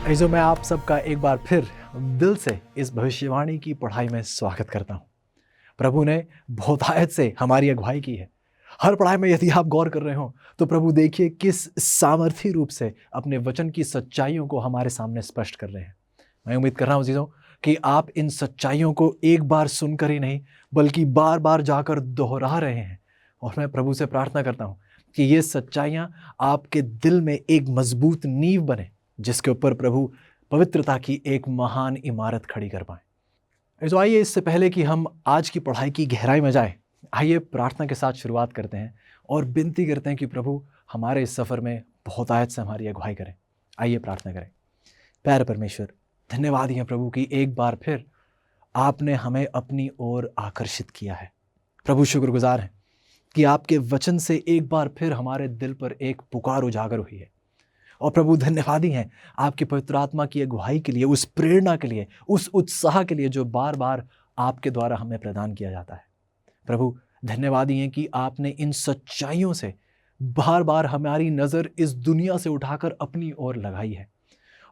जो मैं आप सबका एक बार फिर दिल से इस भविष्यवाणी की पढ़ाई में स्वागत करता हूँ। प्रभु ने बहुतायत से हमारी अगुवाई की है। हर पढ़ाई में यदि आप गौर कर रहे हो तो प्रभु देखिए किस सामर्थी रूप से अपने वचन की सच्चाइयों को हमारे सामने स्पष्ट कर रहे हैं। मैं उम्मीद कर रहा हूँ चीज़ों कि आप इन सच्चाइयों को एक बार सुनकर ही नहीं बल्कि बार बार जाकर दोहरा रहे हैं। और मैं प्रभु से प्रार्थना करता हूँ कि ये सच्चाइयाँ आपके दिल में एक मजबूत नींव बने, जिसके ऊपर प्रभु पवित्रता की एक महान इमारत खड़ी कर पाए। तो आइए इससे पहले कि हम आज की पढ़ाई की गहराई में जाएं, आइए प्रार्थना के साथ शुरुआत करते हैं और विनती करते हैं कि प्रभु हमारे इस सफ़र में बहुतायत से हमारी अगुवाई करें। आइए प्रार्थना करें। प्यारे परमेश्वर, धन्यवाद है प्रभु कि एक बार फिर आपने हमें अपनी ओर आकर्षित किया है। प्रभु शुक्रगुजार हैं कि आपके वचन से एक बार फिर हमारे दिल पर एक पुकार उजागर हुई है। और प्रभु धन्यवादी हैं आपकी पवित्र आत्मा की अगुवाई के लिए, उस प्रेरणा के लिए, उस उत्साह के लिए जो बार बार आपके द्वारा हमें प्रदान किया जाता है। प्रभु धन्यवादी हैं कि आपने इन सच्चाइयों से बार बार हमारी नज़र इस दुनिया से उठाकर अपनी ओर लगाई है।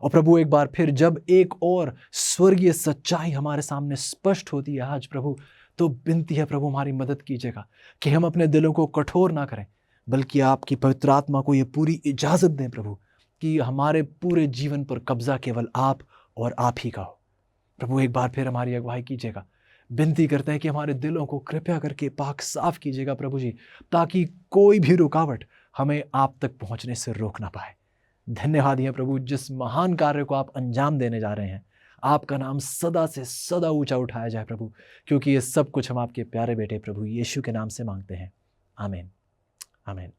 और प्रभु एक बार फिर जब एक और स्वर्गीय सच्चाई हमारे सामने स्पष्ट होती है आज प्रभु, तो विनती है प्रभु हमारी मदद कीजिएगा कि हम अपने दिलों को कठोर ना करें, बल्कि आपकी पवित्र आत्मा को ये पूरी इजाज़त दें प्रभु कि हमारे पूरे जीवन पर कब्जा केवल आप और आप ही का हो। प्रभु एक बार फिर हमारी अगुवाई कीजिएगा। विनती करते हैं कि हमारे दिलों को कृपया करके पाक साफ कीजिएगा प्रभु जी, ताकि कोई भी रुकावट हमें आप तक पहुंचने से रोक ना पाए। धन्यवाद है प्रभु, जिस महान कार्य को आप अंजाम देने जा रहे हैं, आपका नाम सदा से सदा ऊंचा उठाया जाए प्रभु, क्योंकि ये सब कुछ हम आपके प्यारे बेटे प्रभु यीशु के नाम से मांगते हैं। आमीन आमीन।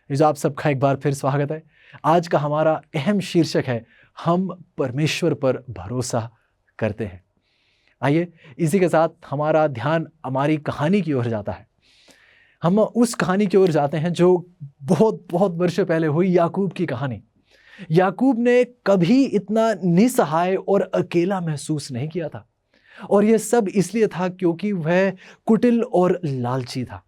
जो आप सबका एक बार फिर स्वागत है। आज का हमारा अहम शीर्षक है, हम परमेश्वर पर भरोसा करते हैं। आइए इसी के साथ हमारा ध्यान हमारी कहानी की ओर जाता है। हम उस कहानी की ओर जाते हैं जो बहुत बहुत वर्षों पहले हुई, याकूब की कहानी। याकूब ने कभी इतना निसहाय और अकेला महसूस नहीं किया था, और यह सब इसलिए था क्योंकि वह कुटिल और लालची था।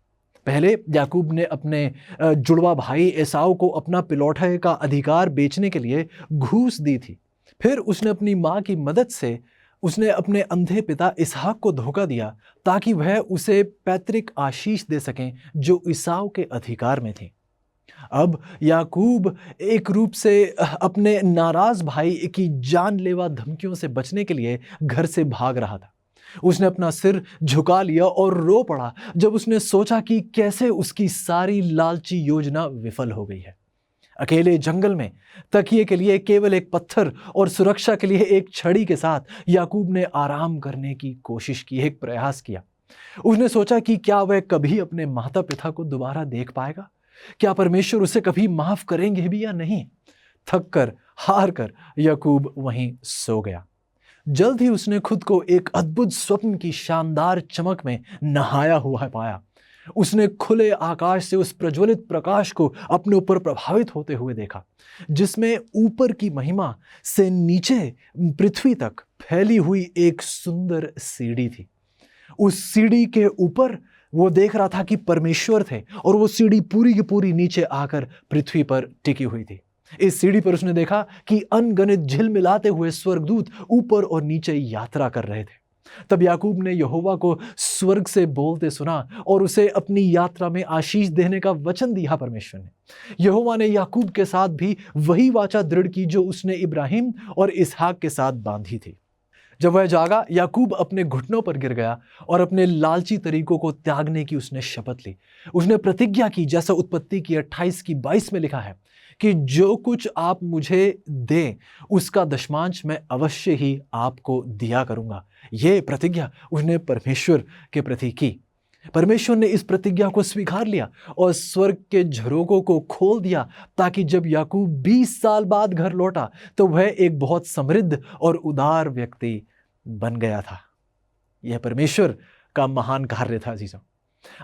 पहले याकूब ने अपने जुड़वा भाई एसाव को अपना पिलौठे का अधिकार बेचने के लिए घूस दी थी। फिर उसने अपनी माँ की मदद से उसने अपने अंधे पिता इसहाक को धोखा दिया ताकि वह उसे पैतृक आशीष दे सकें जो ईसाव के अधिकार में थी। अब याकूब एक रूप से अपने नाराज भाई की जानलेवा धमकियों से बचने के लिए घर से भाग रहा था। उसने अपना सिर झुका लिया और रो पड़ा जब उसने सोचा कि कैसे उसकी सारी लालची योजना विफल हो गई है। अकेले जंगल में तकिए के लिए केवल एक पत्थर और सुरक्षा के लिए एक छड़ी के साथ याकूब ने आराम करने की कोशिश की, एक प्रयास किया। उसने सोचा कि क्या वह कभी अपने माता पिता को दोबारा देख पाएगा, क्या परमेश्वर उसे कभी माफ करेंगे भी या नहीं। थक कर हार कर याकूब वहीं सो गया। जल्द ही उसने खुद को एक अद्भुत स्वप्न की शानदार चमक में नहाया हुआ पाया। उसने खुले आकाश से उस प्रज्वलित प्रकाश को अपने ऊपर प्रभावित होते हुए देखा, जिसमें ऊपर की महिमा से नीचे पृथ्वी तक फैली हुई एक सुंदर सीढ़ी थी। उस सीढ़ी के ऊपर वो देख रहा था कि परमेश्वर थे, और वो सीढ़ी पूरी की पूरी नीचे आकर पृथ्वी पर टिकी हुई थी। इस सीढ़ी पर उसने देखा कि अनगिनत झिलमिलाते हुए स्वर्गदूत ऊपर और नीचे यात्रा कर रहे थे। तब याकूब ने यहोवा को स्वर्ग से बोलते सुना और उसे अपनी यात्रा में आशीष देने का वचन दिया। परमेश्वर ने, यहोवा ने याकूब के साथ भी वही वाचा दृढ़ की जो उसने इब्राहिम और इसहाक के साथ बांधी थी। जब वह जागा, याकूब अपने घुटनों पर गिर गया और अपने लालची तरीकों को त्यागने की उसने शपथ ली। उसने प्रतिज्ञा की, जैसा उत्पत्ति की 28:22 में लिखा है कि जो कुछ आप मुझे दें उसका दशमांश मैं अवश्य ही आपको दिया करूंगा। यह प्रतिज्ञा उसने परमेश्वर के प्रति की। परमेश्वर ने इस प्रतिज्ञा को स्वीकार लिया और स्वर्ग के झरोकों को खोल दिया, ताकि जब याकूब 20 साल बाद घर लौटा तो वह एक बहुत समृद्ध और उदार व्यक्ति बन गया था। यह परमेश्वर का महान कार्य था। अजीजों,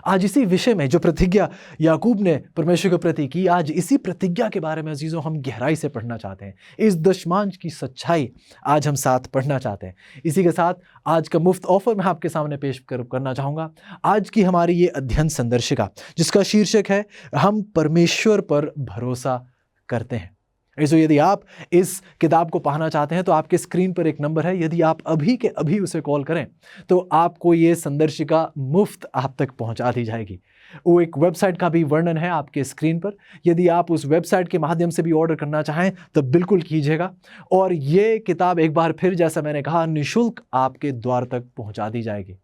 आज इसी विषय में जो प्रतिज्ञा याकूब ने परमेश्वर के प्रति की, आज इसी प्रतिज्ञा के बारे में अजीजों हम गहराई से पढ़ना चाहते हैं। इस दशमांश की सच्चाई आज हम साथ पढ़ना चाहते हैं। इसी के साथ आज का मुफ्त ऑफर मैं आपके सामने पेश करना चाहूँगा। आज की हमारी ये अध्ययन संदर्शिका जिसका शीर्षक है, हम परमेश्वर पर भरोसा करते हैं। ऐसे यदि आप इस किताब को पढ़ना चाहते हैं तो आपके स्क्रीन पर एक नंबर है, यदि आप अभी के अभी उसे कॉल करें तो आपको ये संदर्शिका मुफ्त आप तक पहुंचा दी जाएगी। वो एक वेबसाइट का भी वर्णन है आपके स्क्रीन पर, यदि आप उस वेबसाइट के माध्यम से भी ऑर्डर करना चाहें तो बिल्कुल कीजिएगा। और ये किताब एक बार फिर जैसा मैंने कहा निःशुल्क आपके द्वार तक पहुंचा दी जाएगी।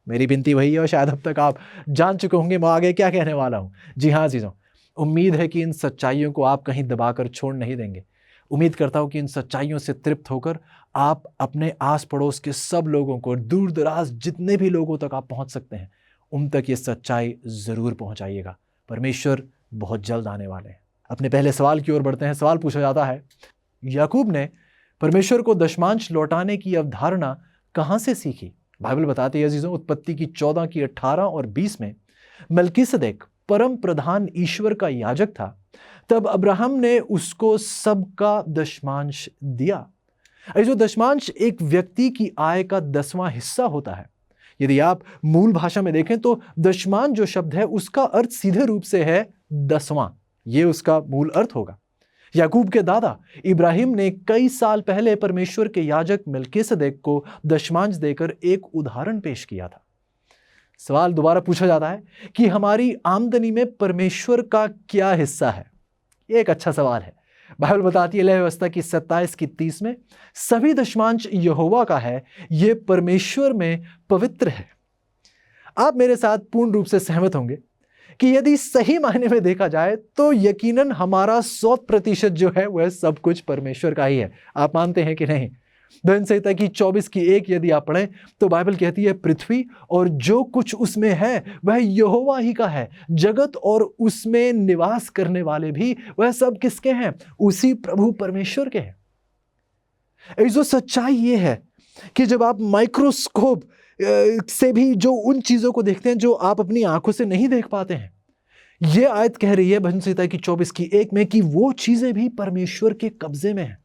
मेरी विनती वही है और शायद अब तक आप जान चुके होंगे मैं आगे क्या कहने वाला हूँ। जी हाँ अजीजों, उम्मीद है कि इन सच्चाइयों को आप कहीं दबाकर छोड़ नहीं देंगे। उम्मीद करता हूँ कि इन सच्चाइयों से तृप्त होकर आप अपने आस पड़ोस के सब लोगों को, दूर दराज जितने भी लोगों तक आप पहुँच सकते हैं, उन तक ये सच्चाई ज़रूर पहुँचाइएगा। परमेश्वर बहुत जल्द आने वाले हैं। अपने पहले सवाल की ओर बढ़ते हैं। सवाल पूछा जाता है, याकूब ने परमेश्वर को दशमांश लौटाने की अवधारणा कहाँ से सीखी? बाइबल बताती है अजीजों, उत्पत्ति की 14 की 18 और 20 में मलकीसदेक परम प्रधान ईश्वर का याजक था, तब अब्राहम ने उसको सबका दशमांश दिया। जो दशमांश एक व्यक्ति की आय का 10वां हिस्सा होता है। यदि आप मूल भाषा में देखें तो दशमांश जो शब्द है उसका अर्थ सीधे रूप से है 10वां, ये उसका मूल अर्थ होगा। याकूब के दादा इब्राहिम ने कई साल पहले परमेश्वर के याजक मलकीसदेक को दशमांश देकर एक उदाहरण पेश किया था। सवाल दोबारा पूछा जाता है कि हमारी आमदनी में परमेश्वर का क्या हिस्सा है? ये एक अच्छा सवाल है। बाइबल बताती है लेवी व्यवस्था की 27 की 30 में सभी दशमांश यहोवा का है, ये परमेश्वर में पवित्र है। आप मेरे साथ पूर्ण रूप से सहमत होंगे कि यदि सही मायने में देखा जाए तो यकीनन हमारा 100% जो है वह सब कुछ परमेश्वर का ही है। आप मानते हैं कि नहीं? धर्म संहिता की 24 की 1 यदि आप पढ़ें तो बाइबल कहती है पृथ्वी और जो कुछ उसमें है वह यहोवा ही का है। जगत और उसमें निवास करने वाले भी वह सब किसके हैं? उसी प्रभु परमेश्वर के हैं। जो सच्चाई ये है कि जब आप माइक्रोस्कोप से भी जो उन चीजों को देखते हैं जो आप अपनी आंखों से नहीं देख पाते हैं, यह आयत कह रही है भजन संहिता की 24 की 1 में कि वो चीजें भी परमेश्वर के कब्जे में हैं।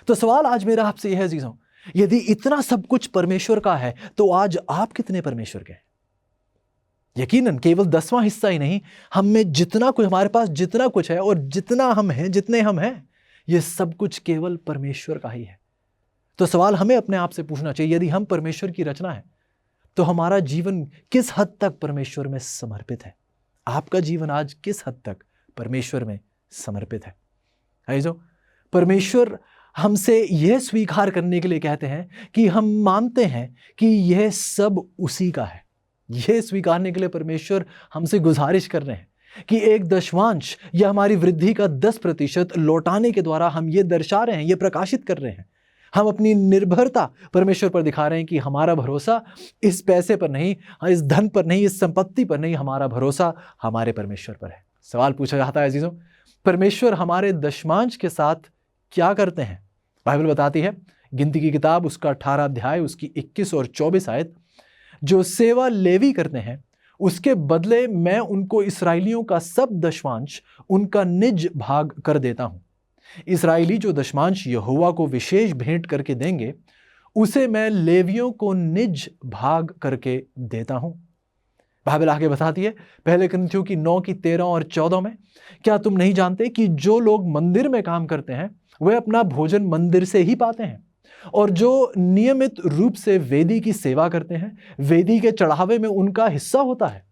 तो सवाल आज मेरा आपसे यह है अजीजों, यदि इतना सब कुछ परमेश्वर का है तो आज आप कितने परमेश्वर के हैं? यकीनन केवल 10वां हिस्सा ही नहीं, हम में जितना कुछ, हमारे पास जितना कुछ है और जितना हम हैं, जितने हम हैं, यह सब कुछ केवल परमेश्वर का ही है। तो सवाल हमें अपने आप से पूछना चाहिए, यदि हम परमेश्वर की रचना है तो हमारा जीवन किस हद तक परमेश्वर में समर्पित है? आपका जीवन आज किस हद तक परमेश्वर में समर्पित है? अजीजों, परमेश्वर हमसे यह स्वीकार करने के लिए कहते हैं कि हम मानते हैं कि यह सब उसी का है। यह स्वीकारने के लिए परमेश्वर हमसे गुजारिश कर रहे हैं कि एक दशमांश या हमारी वृद्धि का 10% लौटाने के द्वारा हम ये दर्शा रहे हैं, ये प्रकाशित कर रहे हैं, हम अपनी निर्भरता परमेश्वर पर दिखा रहे हैं कि हमारा भरोसा इस पैसे पर नहीं, इस धन पर नहीं, इस संपत्ति पर नहीं, हमारा भरोसा हमारे परमेश्वर पर है। सवाल पूछा जाता है अजीजों, परमेश्वर हमारे दशमांश के साथ क्या करते हैं? बाइबल बताती है गिनती की किताब उसका 18 अध्याय उसकी 21 और 24 आयत, जो सेवा लेवी करते हैं उसके बदले मैं उनको इस्राएलियों का सब दशमांश उनका निज भाग कर देता हूं। इस्राएली जो दशमांश यहोवा को विशेष भेंट करके देंगे उसे मैं लेवियों को निज भाग करके देता हूं। बाइबल आगे बताती है पहले कुरिन्थियों की 9 की 13 और 14 में, क्या तुम नहीं जानते कि जो लोग मंदिर में काम करते हैं वे अपना भोजन मंदिर से ही पाते हैं, और जो नियमित रूप से वेदी की सेवा करते हैं वेदी के चढ़ावे में उनका हिस्सा होता है।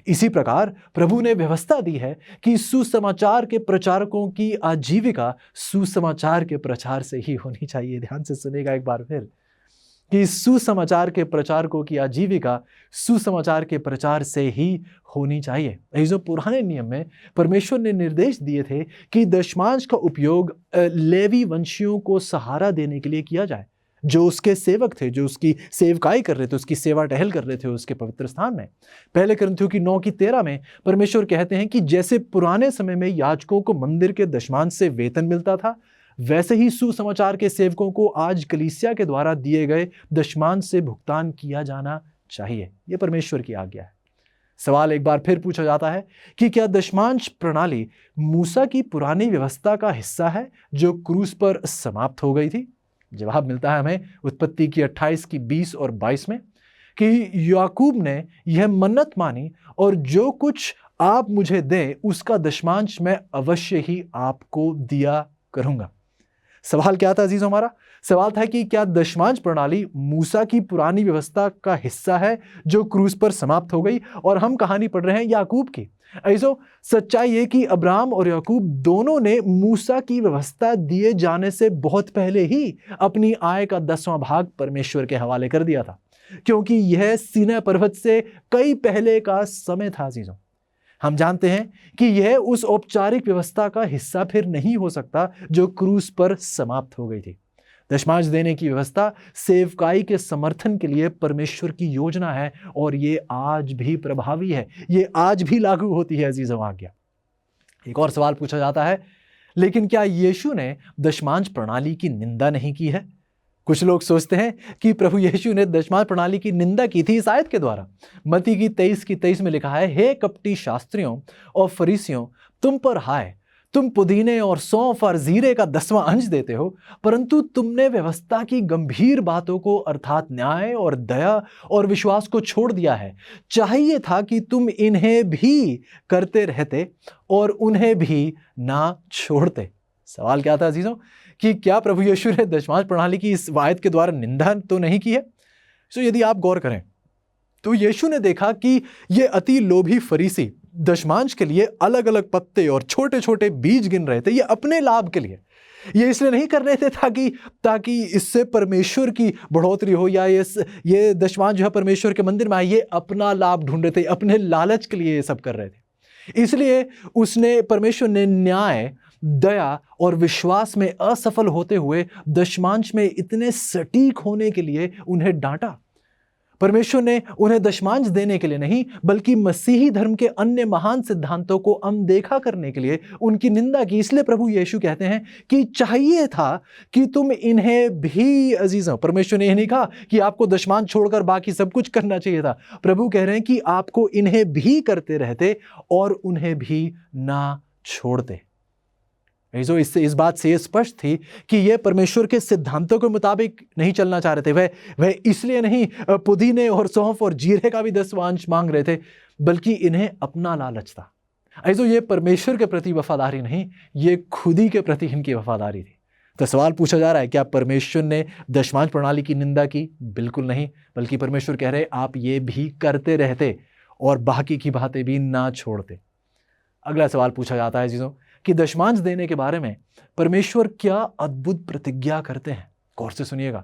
इसी प्रकार प्रभु ने व्यवस्था दी है कि सुसमाचार के प्रचारकों की आजीविका सुसमाचार के प्रचार से ही होनी चाहिए। ध्यान से सुनेगा एक बार फिर कि सुसमाचार के प्रचारकों की आजीविका सुसमाचार के प्रचार से ही होनी चाहिए। जो पुराने नियम में परमेश्वर ने निर्देश दिए थे कि दशमांश का उपयोग लेवी वंशियों को सहारा देने के लिए किया जाए, जो उसके सेवक थे, जो उसकी सेवकाई कर रहे थे, उसकी सेवा टहल कर रहे थे उसके पवित्र स्थान में। पहले कुरिन्थियों की 9 की 13 में परमेश्वर कहते हैं कि जैसे पुराने समय में याजकों को मंदिर के दशमांश से वेतन मिलता था, वैसे ही सुसमाचार के सेवकों को आज कलीसिया के द्वारा दिए गए दशमांश से भुगतान किया जाना चाहिए। यह परमेश्वर की आज्ञा है। सवाल एक बार फिर पूछा जाता है कि क्या दशमांश प्रणाली मूसा की पुरानी व्यवस्था का हिस्सा है जो क्रूस पर समाप्त हो गई थी? जवाब मिलता है हमें उत्पत्ति की 28 की 20 और 22 में कि याकूब ने यह मन्नत मानी और जो कुछ आप मुझे दें, उसका दशमांश मैं अवश्य ही आपको दिया करूंगा। सवाल क्या था अजीज हमारा? सवाल था कि क्या दशमांश प्रणाली मूसा की पुरानी व्यवस्था का हिस्सा है जो क्रूस पर समाप्त हो गई? और हम कहानी पढ़ रहे हैं याकूब की। ऐसो सच्चाई है कि अब्राहम और याकूब दोनों ने मूसा की व्यवस्था दिए जाने से बहुत पहले ही अपनी आय का 10वां भाग परमेश्वर के हवाले कर दिया था, क्योंकि यह सीनै पर्वत से कई पहले का समय था। अजीजों, हम जानते हैं कि यह उस औपचारिक व्यवस्था का हिस्सा फिर नहीं हो सकता जो क्रूस पर समाप्त हो गई थी। दशमांश देने की व्यवस्था सेवकाई के समर्थन के लिए परमेश्वर की योजना है और ये आज भी प्रभावी है, ये आज भी लागू होती है। अजीजों, आज्ञा। एक और सवाल पूछा जाता है, लेकिन क्या यीशु ने दशमांश प्रणाली की निंदा नहीं की है? कुछ लोग सोचते हैं कि प्रभु यीशु ने दशमांश प्रणाली की निंदा की थी इस आयत के द्वारा। मत्ती की 23 में लिखा है, हे कपटी शास्त्रियों और फरीसियों, तुम पर हाय, तुम पुदीने और सौंफ और जीरे का 10वां अंश देते हो, परंतु तुमने व्यवस्था की गंभीर बातों को अर्थात न्याय और दया और विश्वास को छोड़ दिया है। चाहिए था कि तुम इन्हें भी करते रहते और उन्हें भी ना छोड़ते। सवाल क्या था अजीजों कि क्या प्रभु यीशु ने दशमांश प्रणाली की इस आयत के द्वारा निंदा तो नहीं की है? तो यदि आप गौर करें तो यीशु ने देखा कि ये अति लोभी फरीसी दशमांश के लिए अलग अलग पत्ते और छोटे छोटे बीज गिन रहे थे, ये अपने लाभ के लिए। ये इसलिए नहीं कर रहे थे ताकि इससे परमेश्वर की बढ़ोतरी हो या ये दशमांश जो है परमेश्वर के मंदिर में आए, ये अपना लाभ ढूंढ रहे थे, अपने लालच के लिए ये सब कर रहे थे। इसलिए परमेश्वर ने न्याय, दया और विश्वास में असफल होते हुए दशमांश में इतने सटीक होने के लिए उन्हें डांटा। परमेश्वर ने उन्हें दशमांश देने के लिए नहीं, बल्कि मसीही धर्म के अन्य महान सिद्धांतों को अनदेखा करने के लिए उनकी निंदा की। इसलिए प्रभु यीशु कहते हैं कि चाहिए था कि तुम इन्हें भी, अजीजों, परमेश्वर ने यह नहीं कहा कि आपको दशमांश छोड़कर बाकी सब कुछ करना चाहिए था। प्रभु कह रहे हैं कि आपको इन्हें भी करते रहते और उन्हें भी ना छोड़ते। इससे इस बात से ये स्पष्ट थी कि ये परमेश्वर के सिद्धांतों के मुताबिक नहीं चलना चाह रहे थे। वह इसलिए नहीं पुदीने और सौंफ और जीरे का भी 10वां अंश मांग रहे थे, बल्कि इन्हें अपना लालच था। ये परमेश्वर के प्रति वफादारी नहीं, ये खुद ही के प्रति इनकी वफादारी थी। तो सवाल पूछा जा रहा है, क्या परमेश्वर ने दशमांश प्रणाली की निंदा की? बिल्कुल नहीं, बल्कि परमेश्वर कह रहे आप ये भी करते रहते और बाकी की बातें भी ना छोड़ते। अगला सवाल पूछा जाता है जीजों कि दशमांश देने के बारे में परमेश्वर क्या अद्भुत प्रतिज्ञा करते हैं। गौर से सुनिएगा।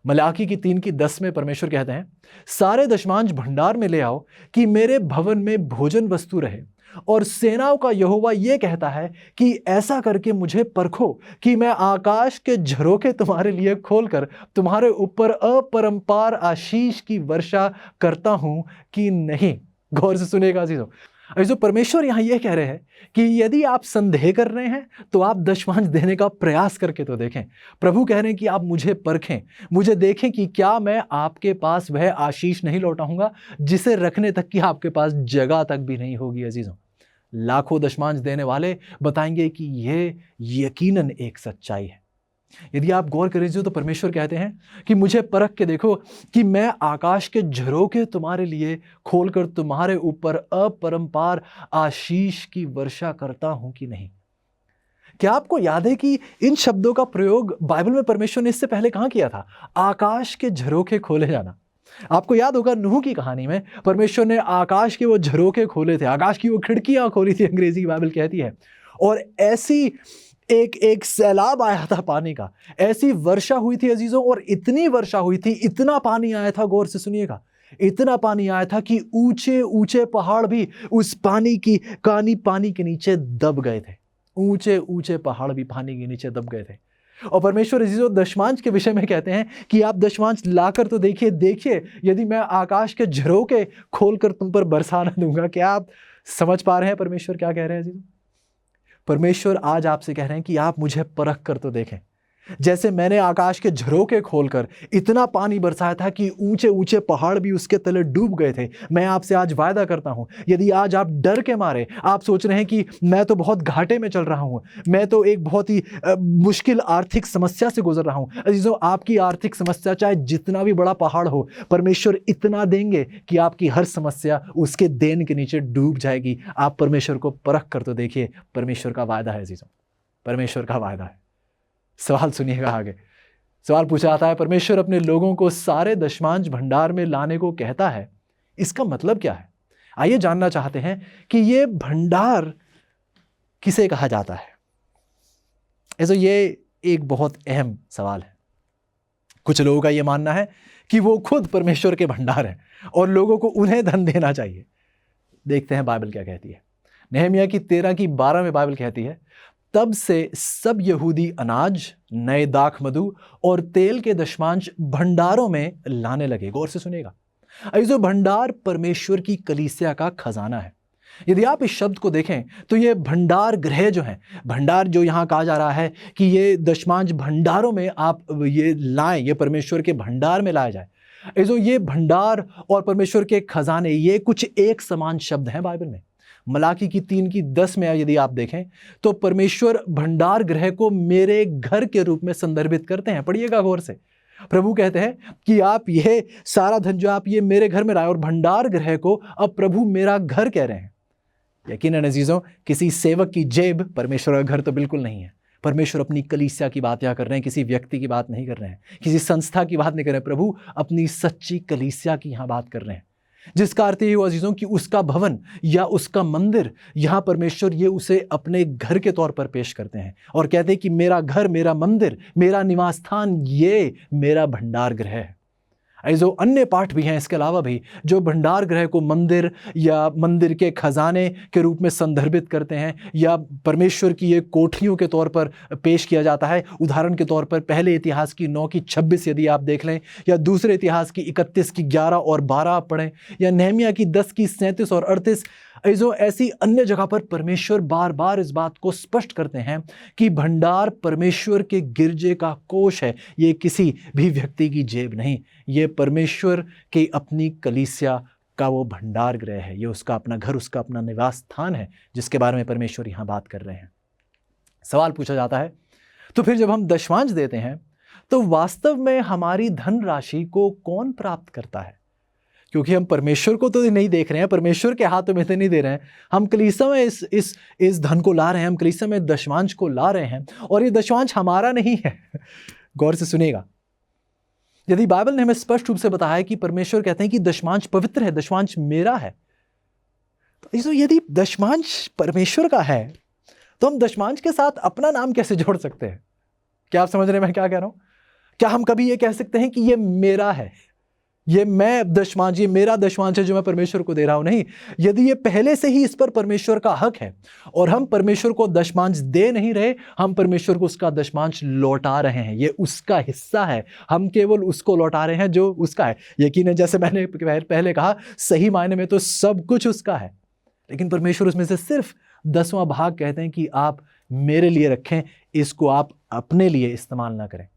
मलाकी की 3:10 में परमेश्वर कहते हैं, सारे दशमांश भंडार में ले आओ कि मेरे भवन में भोजन वस्तु रहे। और सेनाओं का यहोवा यह कहता है कि ऐसा करके मुझे परखो कि मैं आकाश के झरोखे तुम्हारे लिए खोलकर तुम्हारे ऊपर अपरंपार आशीष की वर्षा करता हूं कि नहीं। गौर से सुनिएगा जीजों। जो परमेश्वर यहां यह कह रहे हैं कि यदि आप संदेह कर रहे हैं तो आप दशमांश देने का प्रयास करके तो देखें। प्रभु कह रहे हैं कि आप मुझे परखें, मुझे देखें कि क्या मैं आपके पास वह आशीष नहीं लौटाऊंगा जिसे रखने तक की आपके पास जगह तक भी नहीं होगी। अजीजों, लाखों दशमांश देने वाले बताएंगे कि यह यकीनन एक सच्चाई है। यदि आप गौर करें तो परमेश्वर कहते हैं कि मुझे परख के देखो कि मैं आकाश के झरोखे तुम्हारे लिए खोलकर तुम्हारे ऊपर अपरंपार आशीष की वर्षा करता हूं कि नहीं। क्या आपको याद है कि इन शब्दों का प्रयोग बाइबल में परमेश्वर ने इससे पहले कहां किया था? आकाश के झरोखे खोले जाना। आपको याद होगा नूह की कहानी में परमेश्वर ने आकाश के वो झरोखे खोले थे, आकाश की वो खिड़कियां खोली थी, अंग्रेजी बाइबल कहती है। और ऐसी एक सैलाब आया था पानी का, ऐसी वर्षा हुई थी अजीजों, और इतनी वर्षा हुई थी, इतना पानी आया था, गौर से सुनिएगा, इतना पानी आया था कि ऊंचे ऊंचे पहाड़ भी उस पानी के नीचे दब गए थे। ऊंचे ऊंचे पहाड़ भी पानी के नीचे दब गए थे। और परमेश्वर अजीजों दशमांश के विषय में कहते हैं कि आप दशमांश लाकर तो देखिए यदि मैं आकाश के झरोखे खोलकर तुम पर बरसा न दूंगा। क्या आप समझ पा रहे हैं परमेश्वर क्या कह रहे हैं अजीजों? परमेश्वर आज आपसे कह रहे हैं कि आप मुझे परख कर तो देखें जैसे मैंने आकाश के झरोखे खोलकर इतना पानी बरसाया था कि ऊंचे ऊंचे पहाड़ भी उसके तले डूब गए थे, मैं आपसे आज वायदा करता हूं, यदि आज आप डर के मारे आप सोच रहे हैं कि मैं तो बहुत घाटे में चल रहा हूं, मैं तो एक बहुत ही मुश्किल आर्थिक समस्या से गुजर रहा हूं, अजीजों आपकी आर्थिक समस्या चाहे जितना भी बड़ा पहाड़ हो, परमेश्वर इतना देंगे कि आपकी हर समस्या उसके देन के नीचे डूब जाएगी। आप परमेश्वर को परख कर तो देखिए, परमेश्वर का वायदा है अजीजों, परमेश्वर का वायदा है। सवाल सुनिएगा आगे। सवाल पूछा जाता है, परमेश्वर अपने लोगों को सारे दशमांश भंडार में लाने को कहता है, इसका मतलब क्या है? आइए जानना चाहते हैं कि ये भंडार किसे कहा जाता है। ऐसे ये एक बहुत अहम सवाल है। कुछ लोगों का यह मानना है कि वो खुद परमेश्वर के भंडार हैं और लोगों को उन्हें धन देना चाहिए। देखते हैं बाइबल क्या कहती है। नहम्याह की 13:12 में बाइबल कहती है, तब से सब यहूदी अनाज, नए दाख मधु और तेल के दशमांश भंडारों में लाने लगे। गौर से सुनिएगा, अजीजों भंडार परमेश्वर की कलीसिया का खजाना है। यदि आप इस शब्द को देखें तो ये भंडार गृह जो है, भंडार जो यहाँ कहा जा रहा है कि ये दशमांश भंडारों में आप ये लाएं, ये परमेश्वर के भंडार में लाया जाए। अजीजों ये भंडार और परमेश्वर के खजाने ये कुछ एक समान शब्द हैं बाइबल में। मलाकी की 3:10 में यदि आप देखें तो परमेश्वर भंडार गृह को मेरे घर के रूप में संदर्भित करते हैं। पढ़िएगा गौर से। प्रभु कहते हैं कि आप ये सारा धन जो आप ये मेरे घर में लाए, और भंडार गृह को अब प्रभु मेरा घर कह रहे हैं। यकीनन अजीजों किसी सेवक की जेब परमेश्वर का घर तो बिल्कुल नहीं है। परमेश्वर अपनी कलीसिया की बात यहाँ कर रहे हैं, किसी व्यक्ति की बात नहीं कर रहे हैं, किसी संस्था की बात नहीं कर रहे हैं। प्रभु अपनी सच्ची कलीसिया की यहाँ बात कर रहे हैं, जिसका अर्थ ये हुआ अजीजों कि उसका भवन या उसका मंदिर, यहाँ परमेश्वर ये उसे अपने घर के तौर पर पेश करते हैं और कहते हैं कि मेरा घर, मेरा मंदिर, मेरा निवास स्थान, ये मेरा भंडार गृह है। ऐसे अन्य पाठ भी हैं इसके अलावा भी जो भंडार गृह को मंदिर या मंदिर के खजाने के रूप में संदर्भित करते हैं या परमेश्वर की ये कोठरियों के तौर पर पेश किया जाता है। उदाहरण के तौर पर पहले इतिहास की 9:26 यदि आप देख लें, या दूसरे इतिहास की 31:11 और 12 आप पढ़ें, या नहम्याह की 10:37 और 38, ऐसो ऐसी अन्य जगह पर परमेश्वर बार बार इस बात को स्पष्ट करते हैं कि भंडार परमेश्वर के गिरजे का कोष है। ये किसी भी व्यक्ति की जेब नहीं, ये परमेश्वर की अपनी कलीसिया का वो भंडार गृह है। ये उसका अपना घर, उसका अपना निवास स्थान है, जिसके बारे में परमेश्वर यहाँ बात कर रहे हैं। सवाल पूछा जाता है, तो फिर जब हम दशमांश देते हैं तो वास्तव में हमारी धनराशि को कौन प्राप्त करता है? क्योंकि हम परमेश्वर को तो नहीं देख रहे हैं, परमेश्वर के हाथों में तो नहीं दे रहे हैं, हम कलीसिया में इस धन को ला रहे हैं, हम कलीसिया में दशमांश को ला रहे हैं, और ये दशमांश हमारा नहीं है। गौर से सुनिएगा, यदि बाइबल ने हमें स्पष्ट रूप से बताया कि परमेश्वर कहते हैं कि दशमांश पवित्र है, दशमांश मेरा है, तो यदि दशमांश परमेश्वर का है तो हम दशमांश के साथ अपना नाम कैसे जोड़ सकते हैं? क्या आप समझ रहे हैं मैं क्या कह रहा हूं? क्या हम कभी ये कह सकते हैं कि ये मेरा है, ये मैं दशमांश, ये मेरा दशमांश है जो मैं परमेश्वर को दे रहा हूं? नहीं, यदि ये पहले से ही इस पर परमेश्वर का हक है और हम परमेश्वर को दशमांश दे नहीं रहे, हम परमेश्वर को उसका दशमांश लौटा रहे हैं, ये उसका हिस्सा है, हम केवल उसको लौटा रहे हैं जो उसका है। यकीनन जैसे मैंने पहले कहा, सही मायने में तो सब कुछ उसका है, लेकिन परमेश्वर उसमें से सिर्फ 10वां भाग कहते हैं कि आप मेरे लिए रखें, इसको आप अपने लिए इस्तेमाल ना करें,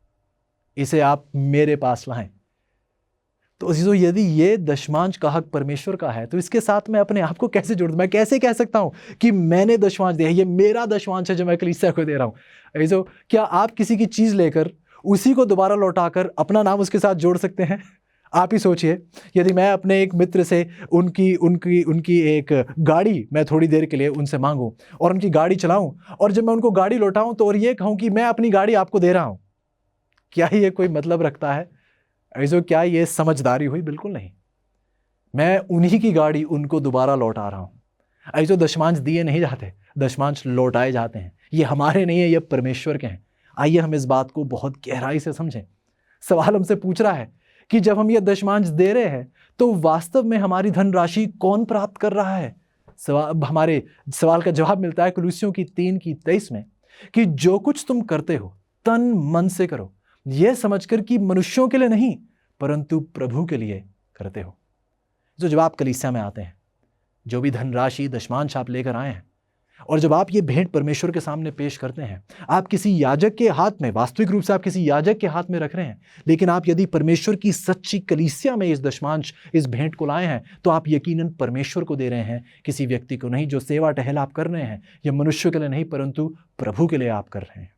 इसे आप मेरे पास लाएं। तो अजीजों, यदि ये दशमांश का हक परमेश्वर का है तो इसके साथ मैं अपने आप को कैसे जोड़ दूं? मैं कैसे कह सकता हूं कि मैंने दशमांश दिया है, ये मेरा दशमांश है जो मैं कलीसिया को दे रहा हूं? अजीजों, क्या आप किसी की चीज लेकर उसी को दोबारा लौटाकर अपना नाम उसके साथ जोड़ सकते हैं? आप ही सोचिए, यदि मैं अपने एक मित्र से उनकी एक गाड़ी मैं थोड़ी देर के लिए उनसे मांगूं और उनकी गाड़ी चलाऊं, और जब मैं उनको गाड़ी लौटाऊं तो और ये कहूं कि मैं अपनी गाड़ी आपको दे रहा हूं, क्या ये कोई मतलब रखता है? ऐसो क्या ये समझदारी हुई? बिल्कुल नहीं। मैं उन्हीं की गाड़ी उनको दोबारा लौटा रहा हूं। ऐसो दशमांश दिए नहीं जाते, दशमांश लौटाए जाते हैं। ये हमारे नहीं है, ये परमेश्वर के हैं। आइए हम इस बात को बहुत गहराई से समझें। सवाल हमसे पूछ रहा है कि जब हम ये दशमांश दे रहे हैं तो वास्तव में हमारी धनराशि कौन प्राप्त कर रहा है? हमारे सवाल का जवाब मिलता है कुलुस्सियों की 3:23 में कि जो कुछ तुम करते हो तन मन से करो, यह समझकर कि मनुष्यों के लिए नहीं परंतु प्रभु के लिए करते हो। तो जब आप कलीसिया में आते हैं, जो भी धनराशि दशमांश आप लेकर आए हैं, और जब आप ये भेंट परमेश्वर के सामने पेश करते हैं, आप किसी याजक के हाथ में, वास्तविक रूप से आप किसी याजक के हाथ में रख रहे हैं, लेकिन आप यदि परमेश्वर की सच्ची कलीसिया में इस दशमांश, इस भेंट को लाए हैं, तो आप यकीनन परमेश्वर को दे रहे हैं, किसी व्यक्ति को नहीं। जो सेवा टहल आप कर रहे हैं, यह मनुष्य के लिए नहीं परंतु प्रभु के लिए आप कर रहे हैं।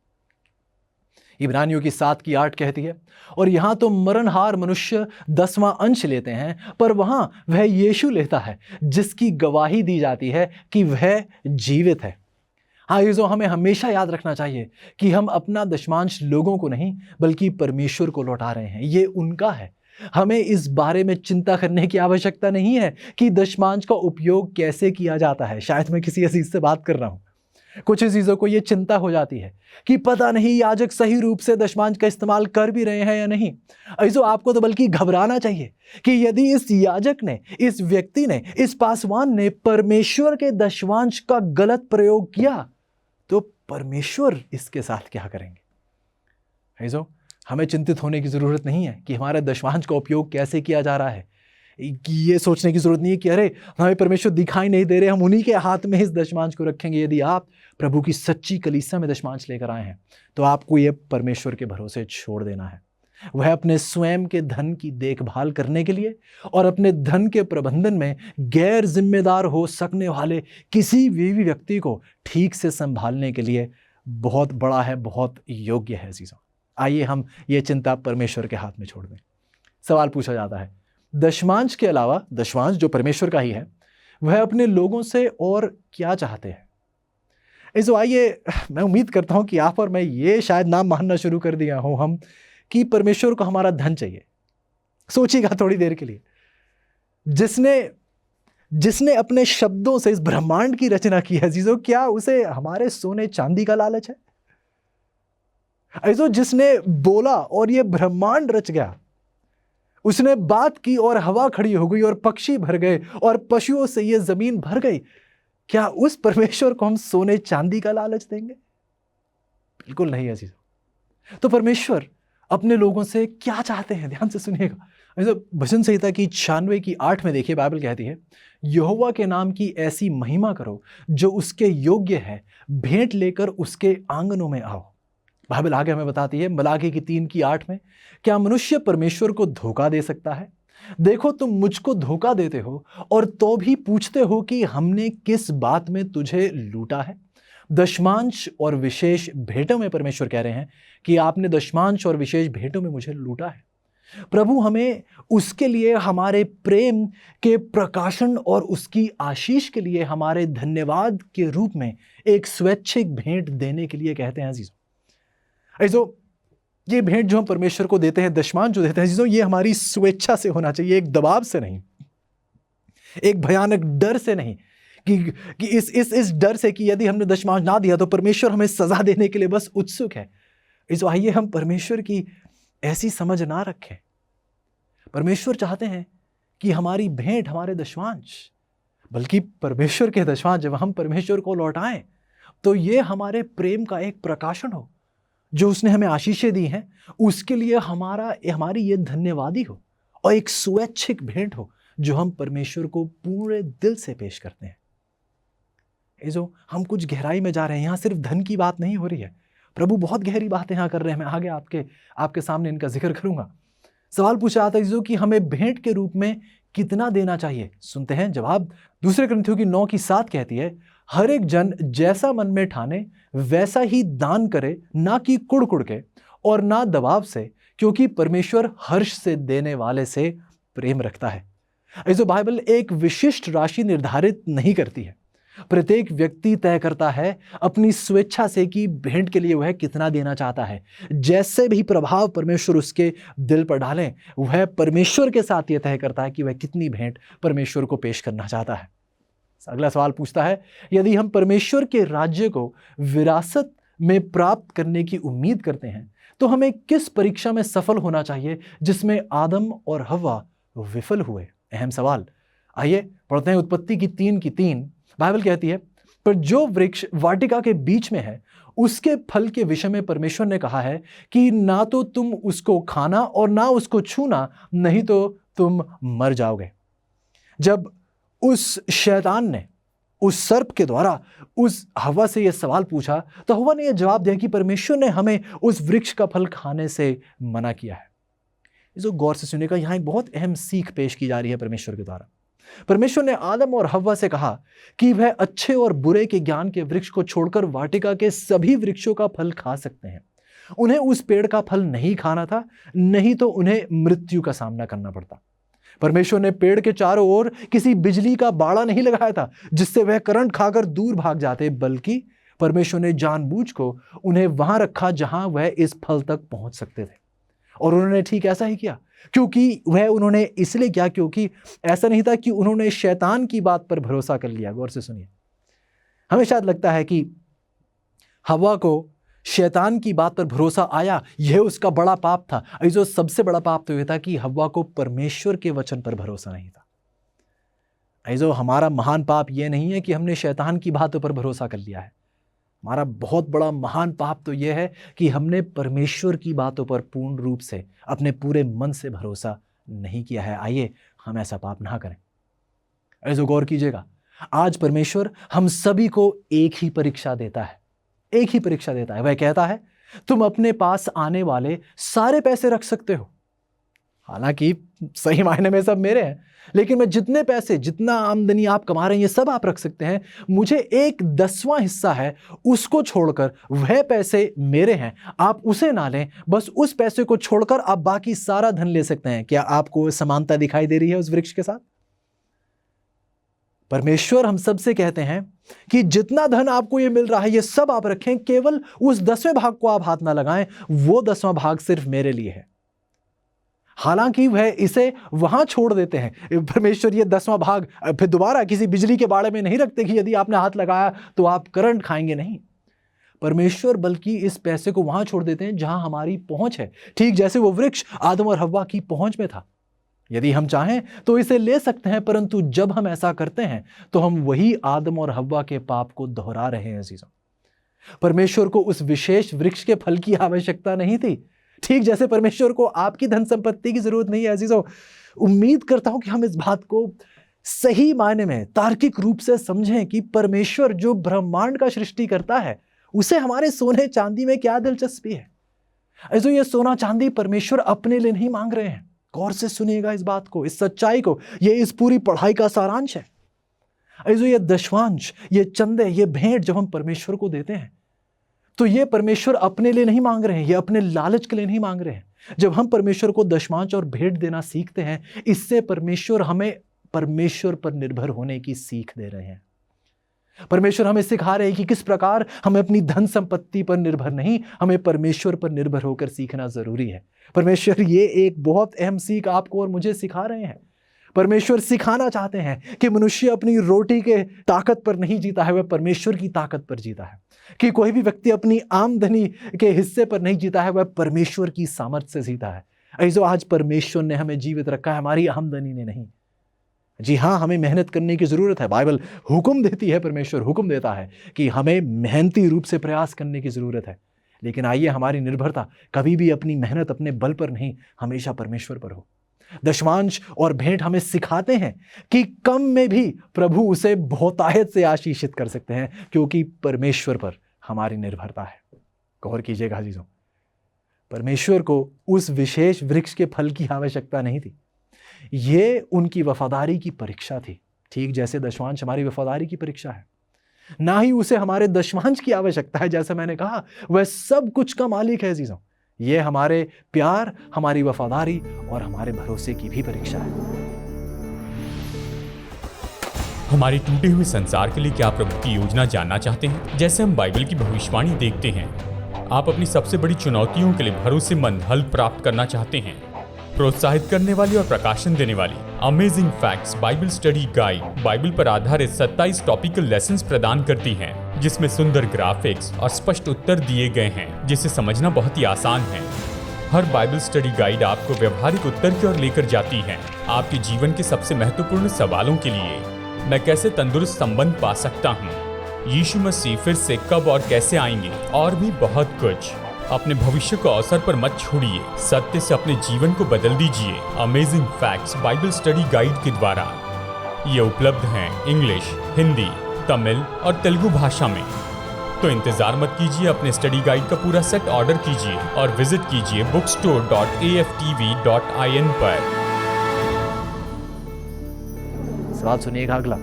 इब्रानियों की 7:8 कहती है, और यहां तो मरणहार मनुष्य 10वां अंश लेते हैं, पर वहां वह यीशु लेता है जिसकी गवाही दी जाती है कि वह जीवित है। हाँ, ये जो हमें हमेशा याद रखना चाहिए कि हम अपना दशमांश लोगों को नहीं बल्कि परमेश्वर को लौटा रहे हैं। ये उनका है। हमें इस बारे में चिंता करने की आवश्यकता नहीं है कि दशमांश का उपयोग कैसे किया जाता है। शायद मैं किसी अजीज से बात कर रहा हूं, कुछ चीज़ों को ये चिंता हो जाती है कि पता नहीं याजक सही रूप से दशमांश का इस्तेमाल कर भी रहे हैं या नहीं। ऐसो आपको तो बल्कि घबराना चाहिए कि यदि इस याजक ने, इस व्यक्ति ने, इस पासवान ने परमेश्वर के दशमांश का गलत प्रयोग किया तो परमेश्वर इसके साथ क्या करेंगे। ऐसो हमें चिंतित होने की ज़रूरत नहीं है कि हमारे दशमांश का उपयोग कैसे किया जा रहा है। ये सोचने की जरूरत नहीं है कि अरे हमें परमेश्वर दिखाई नहीं दे रहे, हम उन्हीं के हाथ में इस दशमांश को रखेंगे। यदि आप प्रभु की सच्ची कलीसिया में दशमांश लेकर आए हैं तो आपको ये परमेश्वर के भरोसे छोड़ देना है। वह अपने स्वयं के धन की देखभाल करने के लिए और अपने धन के प्रबंधन में गैर जिम्मेदार हो सकने वाले किसी भी व्यक्ति को ठीक से संभालने के लिए बहुत बड़ा है, बहुत योग्य है। चीज़ों आइए हम ये चिंता परमेश्वर के हाथ में छोड़ दें। सवाल पूछा जाता है, दशमांश के अलावा, दशमांश जो परमेश्वर का ही है, वह अपने लोगों से और क्या चाहते हैं। इसो आइए, मैं उम्मीद करता हूं कि आप और मैं ये शायद नाम मानना शुरू कर दिया हो हम कि परमेश्वर को हमारा धन चाहिए। सोचिएगा थोड़ी देर के लिए, जिसने अपने शब्दों से इस ब्रह्मांड की रचना की है चीजों, क्या उसे हमारे सोने चांदी का लालच है। ऐसो जिसने बोला और ये ब्रह्मांड रच गया, उसने बात की और हवा खड़ी हो गई और पक्षी भर गए और पशुओं से ये जमीन भर गई, क्या उस परमेश्वर को हम सोने चांदी का लालच देंगे। बिल्कुल नहीं है चीज़। तो परमेश्वर अपने लोगों से क्या चाहते हैं, ध्यान से सुनिएगा। ऐसे भजन संहिता की 96:8 में देखिए, बाइबल कहती है, यहोवा के नाम की ऐसी महिमा करो जो उसके योग्य है, भेंट लेकर उसके आंगनों में आओ। बाइबल आगे हमें बताती है मलाकी की 3:8 में, क्या मनुष्य परमेश्वर को धोखा दे सकता है। देखो तुम मुझको धोखा देते हो और तो भी पूछते हो कि हमने किस बात में तुझे लूटा है। दशमांश और विशेष भेंटों में परमेश्वर कह रहे हैं कि आपने दशमांश और विशेष भेंटों में मुझे लूटा है। प्रभु हमें उसके लिए, हमारे प्रेम के प्रकाशन और उसकी आशीष के लिए, हमारे धन्यवाद के रूप में एक स्वैच्छिक भेंट देने के लिए कहते हैं। अजीजों, ऐसो ये भेंट जो हम परमेश्वर को देते हैं, दशमांश जो देते हैं अजीजों, ये हमारी स्वेच्छा से होना चाहिए, एक दबाव से नहीं, एक भयानक डर से नहीं कि इस डर से कि यदि हमने दशमांश ना दिया तो परमेश्वर हमें सजा देने के लिए बस उत्सुक है। इसो आइए हम परमेश्वर की ऐसी समझ ना रखें। परमेश्वर चाहते हैं कि हमारी भेंट, हमारे दशमांश, बल्कि परमेश्वर के दशमांश जब हम परमेश्वर को लौटाएं तो ये हमारे प्रेम का एक प्रकाशन हो, जो उसने हमें आशीषें दी हैं उसके लिए हमारी ये धन्यवादी हो, और एक स्वैच्छिक भेंट हो जो हम परमेश्वर को पूरे दिल से पेश करते हैं। ये जो हम कुछ गहराई में जा रहे हैं, यहाँ सिर्फ धन की बात नहीं हो रही है। प्रभु बहुत गहरी बातें यहाँ कर रहे हैं। मैं आगे आपके सामने इनका जिक्र करूंगा। सवाल पूछा जाता है जो कि हमें भेंट के रूप में कितना देना चाहिए। सुनते हैं जवाब। 2 कुरिन्थियों की 9:7 कहती है, हर एक जन जैसा मन में ठाने वैसा ही दान करे, ना कि कुड़ के और ना दबाव से, क्योंकि परमेश्वर हर्ष से देने वाले से प्रेम रखता है। ऐसे बाइबल एक विशिष्ट राशि निर्धारित नहीं करती है। प्रत्येक व्यक्ति तय करता है अपनी स्वेच्छा से कि भेंट के लिए वह कितना देना चाहता है। जैसे भी प्रभाव परमेश्वर उसके दिल पर डालें, वह परमेश्वर के साथ यह तय करता है कि वह कितनी भेंट परमेश्वर को पेश करना चाहता है। अगला सवाल पूछता है, यदि हम परमेश्वर के राज्य को विरासत में प्राप्त करने की उम्मीद करते हैं तो हमें किस परीक्षा में सफल होना चाहिए जिसमें आदम और हव्वा विफल हुए। अहम सवाल। आइए पढ़ते हैं उत्पत्ति की 3:3। बाइबल कहती है, पर जो वृक्ष वाटिका के बीच में है उसके फल के विषय में परमेश्वर ने कहा है कि ना तो तुम उसको खाना और ना उसको छूना, नहीं तो तुम मर जाओगे। जब उस शैतान ने उस सर्प के द्वारा उस हवा से यह सवाल पूछा, तो हवा ने यह जवाब दिया कि परमेश्वर ने हमें उस वृक्ष का फल खाने से मना किया है। जो गौर से सुनेगा, यहां एक बहुत अहम सीख पेश की जा रही है परमेश्वर के द्वारा। परमेश्वर ने आदम और हव्वा से कहा कि वह अच्छे और बुरे के ज्ञान के वृक्ष को छोड़कर वाटिका के सभी वृक्षों का फल खा सकते हैं। उन्हें उस पेड़ का फल नहीं खाना था, नहीं तो उन्हें मृत्यु का सामना करना पड़ता। परमेश्वर ने पेड़ के चारों ओर किसी बिजली का बाड़ा नहीं लगाया था जिससे वह करंट खाकर दूर भाग जाते, बल्कि परमेश्वर ने जानबूझ को उन्हें वहां रखा जहां वह इस फल तक पहुंच सकते थे। और उन्होंने ठीक ऐसा ही किया, क्योंकि वह उन्होंने इसलिए किया क्योंकि ऐसा नहीं था कि उन्होंने शैतान की बात पर भरोसा कर लिया। गौर से सुनिए, हमें शायद लगता है कि हवा को शैतान की बात पर भरोसा आया, यह उसका बड़ा पाप था। जो सबसे बड़ा पाप तो यह था कि हवा को परमेश्वर के वचन पर भरोसा नहीं था। जो हमारा महान पाप यह नहीं है कि हमने शैतान की बातों पर भरोसा कर लिया है। हमारा बहुत बड़ा महान पाप तो यह है कि हमने परमेश्वर की बातों पर पूर्ण रूप से अपने पूरे मन से भरोसा नहीं किया है। आइए हम ऐसा पाप ना करें। ऐसा गौर कीजिएगा, आज परमेश्वर हम सभी को एक ही परीक्षा देता है, एक ही परीक्षा देता है। वह कहता है तुम अपने पास आने वाले सारे पैसे रख सकते हो। हालांकि सही मायने में सब मेरे हैं, लेकिन मैं जितने पैसे, जितना आमदनी आप कमा रहे हैं, ये सब आप रख सकते हैं। मुझे 1/10वां हिस्सा है, उसको छोड़कर वह पैसे मेरे हैं, आप उसे ना लें। बस उस पैसे को छोड़कर आप बाकी सारा धन ले सकते हैं। क्या आपको समानता दिखाई दे रही है उस वृक्ष के साथ? परमेश्वर हम सबसे कहते हैं कि जितना धन आपको ये मिल रहा है, ये सब आप रखें, केवल उस 10वें भाग को आप हाथ ना लगाएं। वो 10वां भाग सिर्फ मेरे लिए है। हालांकि वह इसे वहां छोड़ देते हैं। परमेश्वर ये 10वां भाग फिर दोबारा किसी बिजली के बाड़े में नहीं रखते कि यदि आपने हाथ लगाया तो आप करंट खाएंगे, नहीं। परमेश्वर बल्कि इस पैसे को वहां छोड़ देते हैं जहां हमारी पहुंच है, ठीक जैसे वो वृक्ष आदम और हव्वा की पहुंच में था। यदि हम चाहें तो इसे ले सकते हैं, परंतु जब हम ऐसा करते हैं तो हम वही आदम और हव्वा के पाप को दोहरा रहे हैं। अजीजों, परमेश्वर को उस विशेष वृक्ष के फल की आवश्यकता नहीं थी, ठीक जैसे परमेश्वर को आपकी धन संपत्ति की जरूरत नहीं है। अजीजों, उम्मीद करता हूं कि हम इस बात को सही मायने में तार्किक रूप से समझें कि परमेश्वर जो ब्रह्मांड का सृष्टि करता है, उसे हमारे सोने चांदी में क्या दिलचस्पी है। अजीजों, ये सोना चांदी परमेश्वर अपने लिए नहीं मांग रहे हैं। गौर से सुनिएगा इस बात को, इस सच्चाई को। ये इस पूरी पढ़ाई का सारांश है। अजीजों, ये दशवांश, ये चंदे, ये भेंट जब हम परमेश्वर को देते हैं तो ये परमेश्वर अपने लिए नहीं मांग रहे हैं, ये अपने लालच के लिए नहीं मांग रहे हैं। जब हम परमेश्वर को दशमांश और भेंट देना सीखते हैं, इससे परमेश्वर हमें परमेश्वर पर निर्भर होने की सीख दे रहे हैं। परमेश्वर हमें सिखा रहे हैं कि किस प्रकार हमें अपनी धन संपत्ति पर निर्भर नहीं, हमें परमेश्वर पर निर्भर होकर सीखना जरूरी है। परमेश्वर ये एक बहुत अहम सीख आपको और मुझे सिखा रहे हैं। परमेश्वर सिखाना चाहते हैं कि मनुष्य अपनी रोटी के ताकत पर नहीं जीता है, वह परमेश्वर की ताकत पर जीता है। कि कोई भी व्यक्ति अपनी आमदनी के हिस्से पर नहीं जीता है, वह परमेश्वर की सामर्थ्य से जीता है। ऐसो आज परमेश्वर ने हमें जीवित रखा है, हमारी आमदनी ने नहीं। जी हाँ, हमें मेहनत करने की जरूरत है। बाइबल हुक्म देती है, परमेश्वर हुक्म देता है कि हमें मेहनती रूप से प्रयास करने की जरूरत है। लेकिन आइए हमारी निर्भरता कभी भी अपनी मेहनत, अपने बल पर नहीं, हमेशा परमेश्वर पर हो। दशमांश और भेंट हमें सिखाते हैं कि कम में भी प्रभु उसे बहुतायत से आशीषित कर सकते हैं, क्योंकि परमेश्वर पर हमारी निर्भरता है। गौर कीजिएगा अजीजों, परमेश्वर को उस विशेष वृक्ष के फल की आवश्यकता नहीं थी, ये उनकी वफादारी की परीक्षा थी, ठीक जैसे दशमांश हमारी वफादारी की परीक्षा है। ना ही उसे हमारे दशमांश की आवश्यकता है, जैसा मैंने कहा वह सब कुछ का मालिक है। अजीजों, ये हमारे प्यार, हमारी वफादारी और हमारे भरोसे की भी परीक्षा है। हमारे टूटे हुए संसार के लिए क्या प्रभु की योजना जानना चाहते हैं? जैसे हम बाइबल की भविष्यवाणी देखते हैं, आप अपनी सबसे बड़ी चुनौतियों के लिए भरोसेमंद हल प्राप्त करना चाहते हैं। प्रोत्साहित करने वाली और प्रकाशन देने वाली amazing facts Bible study guide Bible पर आधारित 27 टॉपिकल लेसन्स प्रदान करती हैं, जिसमें सुंदर ग्राफिक्स और स्पष्ट उत्तर दिए गए हैं, जिसे समझना बहुत ही आसान है। हर बाइबल स्टडी गाइड आपको व्यवहारिक उत्तर की ओर लेकर जाती है, आपके जीवन के सबसे महत्वपूर्ण सवालों के लिए। मैं कैसे तंदुरुस्त संबंध पा सकता हूँ, यीशु मसीह फिर से कब और कैसे आएंगे, और भी बहुत कुछ। अपने भविष्य को अवसर पर मत छोड़िए, सत्य से अपने जीवन को बदल दीजिए। Amazing facts Bible study guide के द्वारा ये उपलब्ध हैं इंग्लिश, हिंदी, तमिल और तेलुगु भाषा में। तो इंतजार मत कीजिए, अपने स्टडी गाइड का पूरा सेट ऑर्डर कीजिए और विजिट कीजिए bookstore.aftv.in पर। सवाल सुनिएगा अगला।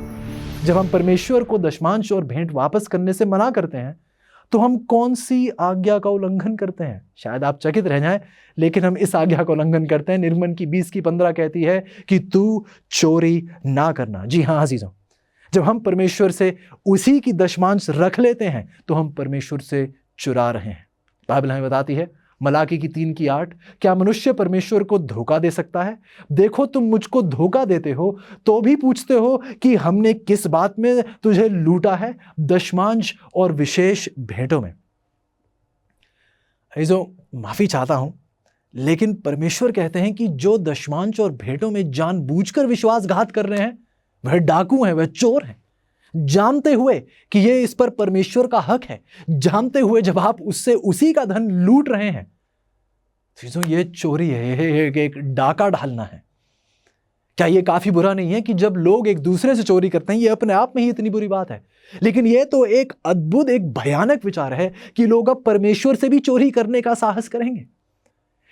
जब हम परमेश्वर को दशमांश और भेंट वापस करने से मना करते हैं तो हम कौन सी आज्ञा का उल्लंघन करते हैं? शायद आप चकित रह जाएं, लेकिन हम इस आज्ञा का उल्लंघन करते हैं। निर्गमन की 20:15 कहती है कि तू चोरी ना करना। जी हाँ अजीजों, जब हम परमेश्वर से उसी की दशमांश रख लेते हैं तो हम परमेश्वर से चुरा रहे हैं। बाइबल हमें बताती है मलाकी की 3:8, क्या मनुष्य परमेश्वर को धोखा दे सकता है? देखो तुम मुझको धोखा देते हो तो भी पूछते हो कि हमने किस बात में तुझे लूटा है? दशमांश और विशेष भेंटों में। जो माफी चाहता हूं, लेकिन परमेश्वर कहते हैं कि जो दशमांश और भेंटों में जानबूझकर विश्वासघात कर रहे हैं वह डाकू हैं, वह चोर हैं, जानते हुए कि ये इस पर परमेश्वर का हक है, जानते हुए जब आप उससे उसी का धन लूट रहे हैं, तो ये चोरी है, ये एक डाका डालना है। क्या ये काफी बुरा नहीं है कि जब लोग एक दूसरे से चोरी करते हैं? ये अपने आप में ही इतनी बुरी बात है, लेकिन ये तो एक अद्भुत, एक भयानक विचार है कि लोग अब परमेश्वर से भी चोरी करने का साहस करेंगे।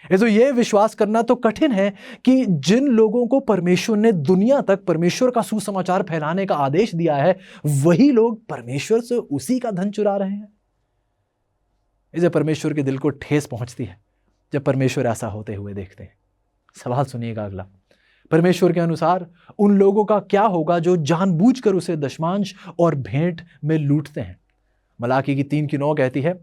तो ये विश्वास करना तो कठिन है कि जिन लोगों को परमेश्वर ने दुनिया तक परमेश्वर का सुसमाचार फैलाने का आदेश दिया है, वही लोग परमेश्वर से उसी का धन चुरा रहे हैं। इसे परमेश्वर के दिल को ठेस पहुंचती है जब परमेश्वर ऐसा होते हुए देखते हैं। सवाल सुनिएगा अगला। परमेश्वर के अनुसार उन लोगों का क्या होगा जो जानबूझकर उसे दशमांश और भेंट में लूटते हैं? मलाकी की 3:9 कहती है,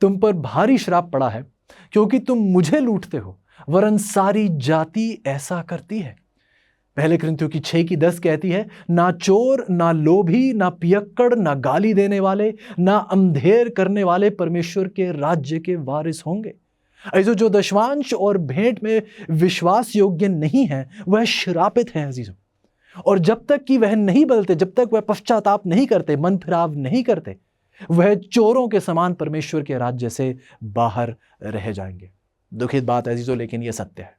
तुम पर भारी श्राप पड़ा है क्योंकि तुम मुझे लूटते हो, वरन सारी जाति ऐसा करती है। पहले कुरिन्थियों की 6:10 कहती है, ना चोर, ना लोभी, ना पियक्कड़, ना गाली देने वाले, ना अंधेर करने वाले परमेश्वर के राज्य के वारिस होंगे। ऐसे जो दशमांश और भेंट में विश्वास योग्य नहीं है वह श्रापित है अजीजों। और जब तक कि वह नहीं बदलते, जब तक वह पश्चाताप नहीं करते, मन फिराव नहीं करते, वह चोरों के समान परमेश्वर के राज्य से बाहर रह जाएंगे। दुखित बात है अजीजों, लेकिन यह सत्य है।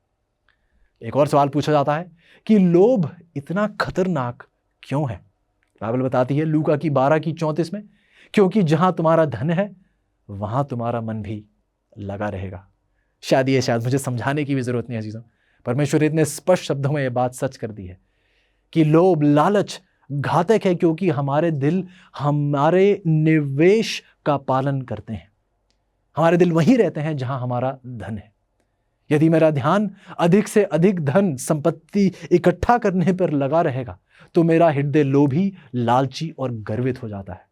एक और सवाल पूछा जाता है कि लोभ इतना खतरनाक क्यों है? बाइबल बताती है लूका की 12:34 में, क्योंकि जहां तुम्हारा धन है वहां तुम्हारा मन भी लगा रहेगा। शायद मुझे समझाने की भी जरूरत नहीं है अजीजों। परमेश्वर इतने स्पष्ट शब्दों में यह बात सच कर दी है कि लोभ, लालच घातक है, क्योंकि हमारे दिल हमारे निवेश का पालन करते हैं। हमारे दिल वहीं रहते हैं जहां हमारा धन है। यदि मेरा ध्यान अधिक से अधिक धन संपत्ति इकट्ठा करने पर लगा रहेगा तो मेरा हृदय लोभी, लालची और गर्वित हो जाता है।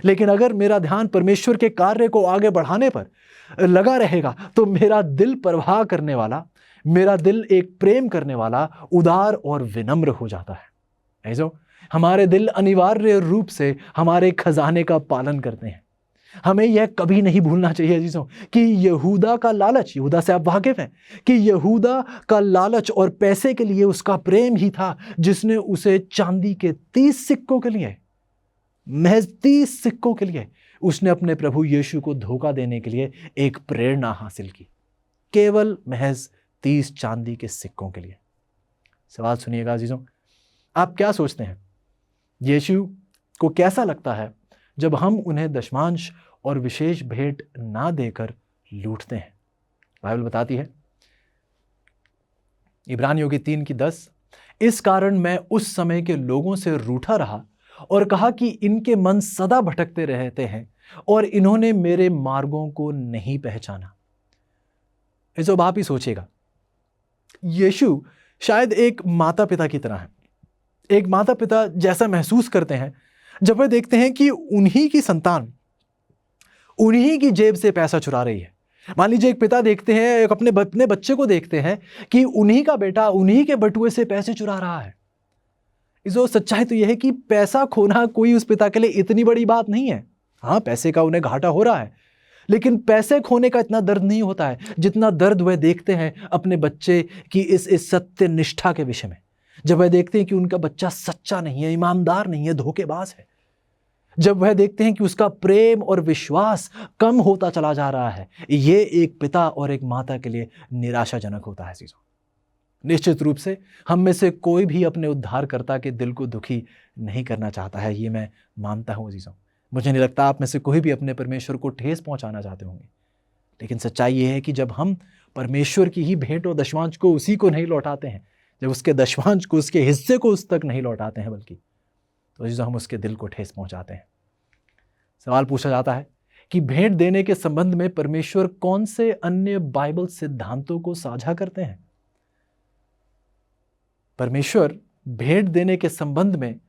लेकिन अगर मेरा ध्यान परमेश्वर के कार्य को आगे बढ़ाने पर लगा रहेगा तो मेरा दिल परवाह करने वाला, मेरा दिल एक प्रेम करने वाला, उदार और विनम्र हो जाता है। ऐसो हमारे दिल अनिवार्य रूप से हमारे खजाने का पालन करते हैं। हमें यह कभी नहीं भूलना चाहिए अजीजों कि यहूदा का लालच, यहूदा से आप वाकिफ हैं कि यहूदा का लालच और पैसे के लिए उसका प्रेम ही था जिसने उसे चांदी के 30 सिक्कों के लिए, महज 30 सिक्कों के लिए उसने अपने प्रभु यीशु को धोखा देने के लिए एक प्रेरणा हासिल की, केवल महज 30 चांदी के सिक्कों के लिए। सवाल सुनिएगा अजीजों, आप क्या सोचते हैं यीशु को कैसा लगता है जब हम उन्हें दशमांश और विशेष भेंट ना देकर लूटते हैं? बाइबल बताती है इब्रानियों की 3:10, इस कारण मैं उस समय के लोगों से रूठा रहा और कहा कि इनके मन सदा भटकते रहते हैं और इन्होंने मेरे मार्गों को नहीं पहचाना। इस आप ही सोचिएगा, यीशु शायद एक माता पिता की तरह है। एक माता पिता जैसा महसूस करते हैं जब वे देखते हैं कि उन्हीं की संतान उन्हीं की जेब से पैसा चुरा रही है। मान लीजिए एक पिता देखते हैं, एक अपने बच्चे को देखते हैं कि उन्हीं का बेटा उन्हीं के बटुए से पैसे चुरा रहा है। इसो सच्चाई तो यह है कि पैसा खोना कोई उस पिता के लिए इतनी बड़ी बात नहीं है। हाँ, पैसे का उन्हें घाटा हो रहा है, लेकिन पैसे खोने का इतना दर्द नहीं होता है जितना दर्द वह देखते हैं अपने बच्चे की इस सत्य निष्ठा के विषय में। जब वह देखते हैं कि उनका बच्चा सच्चा नहीं है, ईमानदार नहीं है, धोखेबाज है, जब वह देखते हैं कि उसका प्रेम और विश्वास कम होता चला जा रहा है, ये एक पिता और एक माता के लिए निराशाजनक होता है चीजों। निश्चित रूप से हम में से कोई भी अपने उद्धारकर्ता के दिल को दुखी नहीं करना चाहता है, ये मैं मानता हूँ अजीजों। मुझे नहीं लगता आप में से कोई भी अपने परमेश्वर को ठेस पहुंचाना चाहते होंगे। लेकिन सच्चाई ये है कि जब हम परमेश्वर की ही भेंट और दशमांश को उसी को नहीं लौटाते हैं, जब उसके दशमांश को, उसके हिस्से को उस तक नहीं लौटाते हैं, बल्कि तो अजीजों हम उसके दिल को ठेस पहुंचाते हैं। सवाल पूछा जाता है कि भेंट देने के संबंध में परमेश्वर कौन से अन्य बाइबल सिद्धांतों को साझा करते हैं। परमेश्वर भेंट देने के संबंध में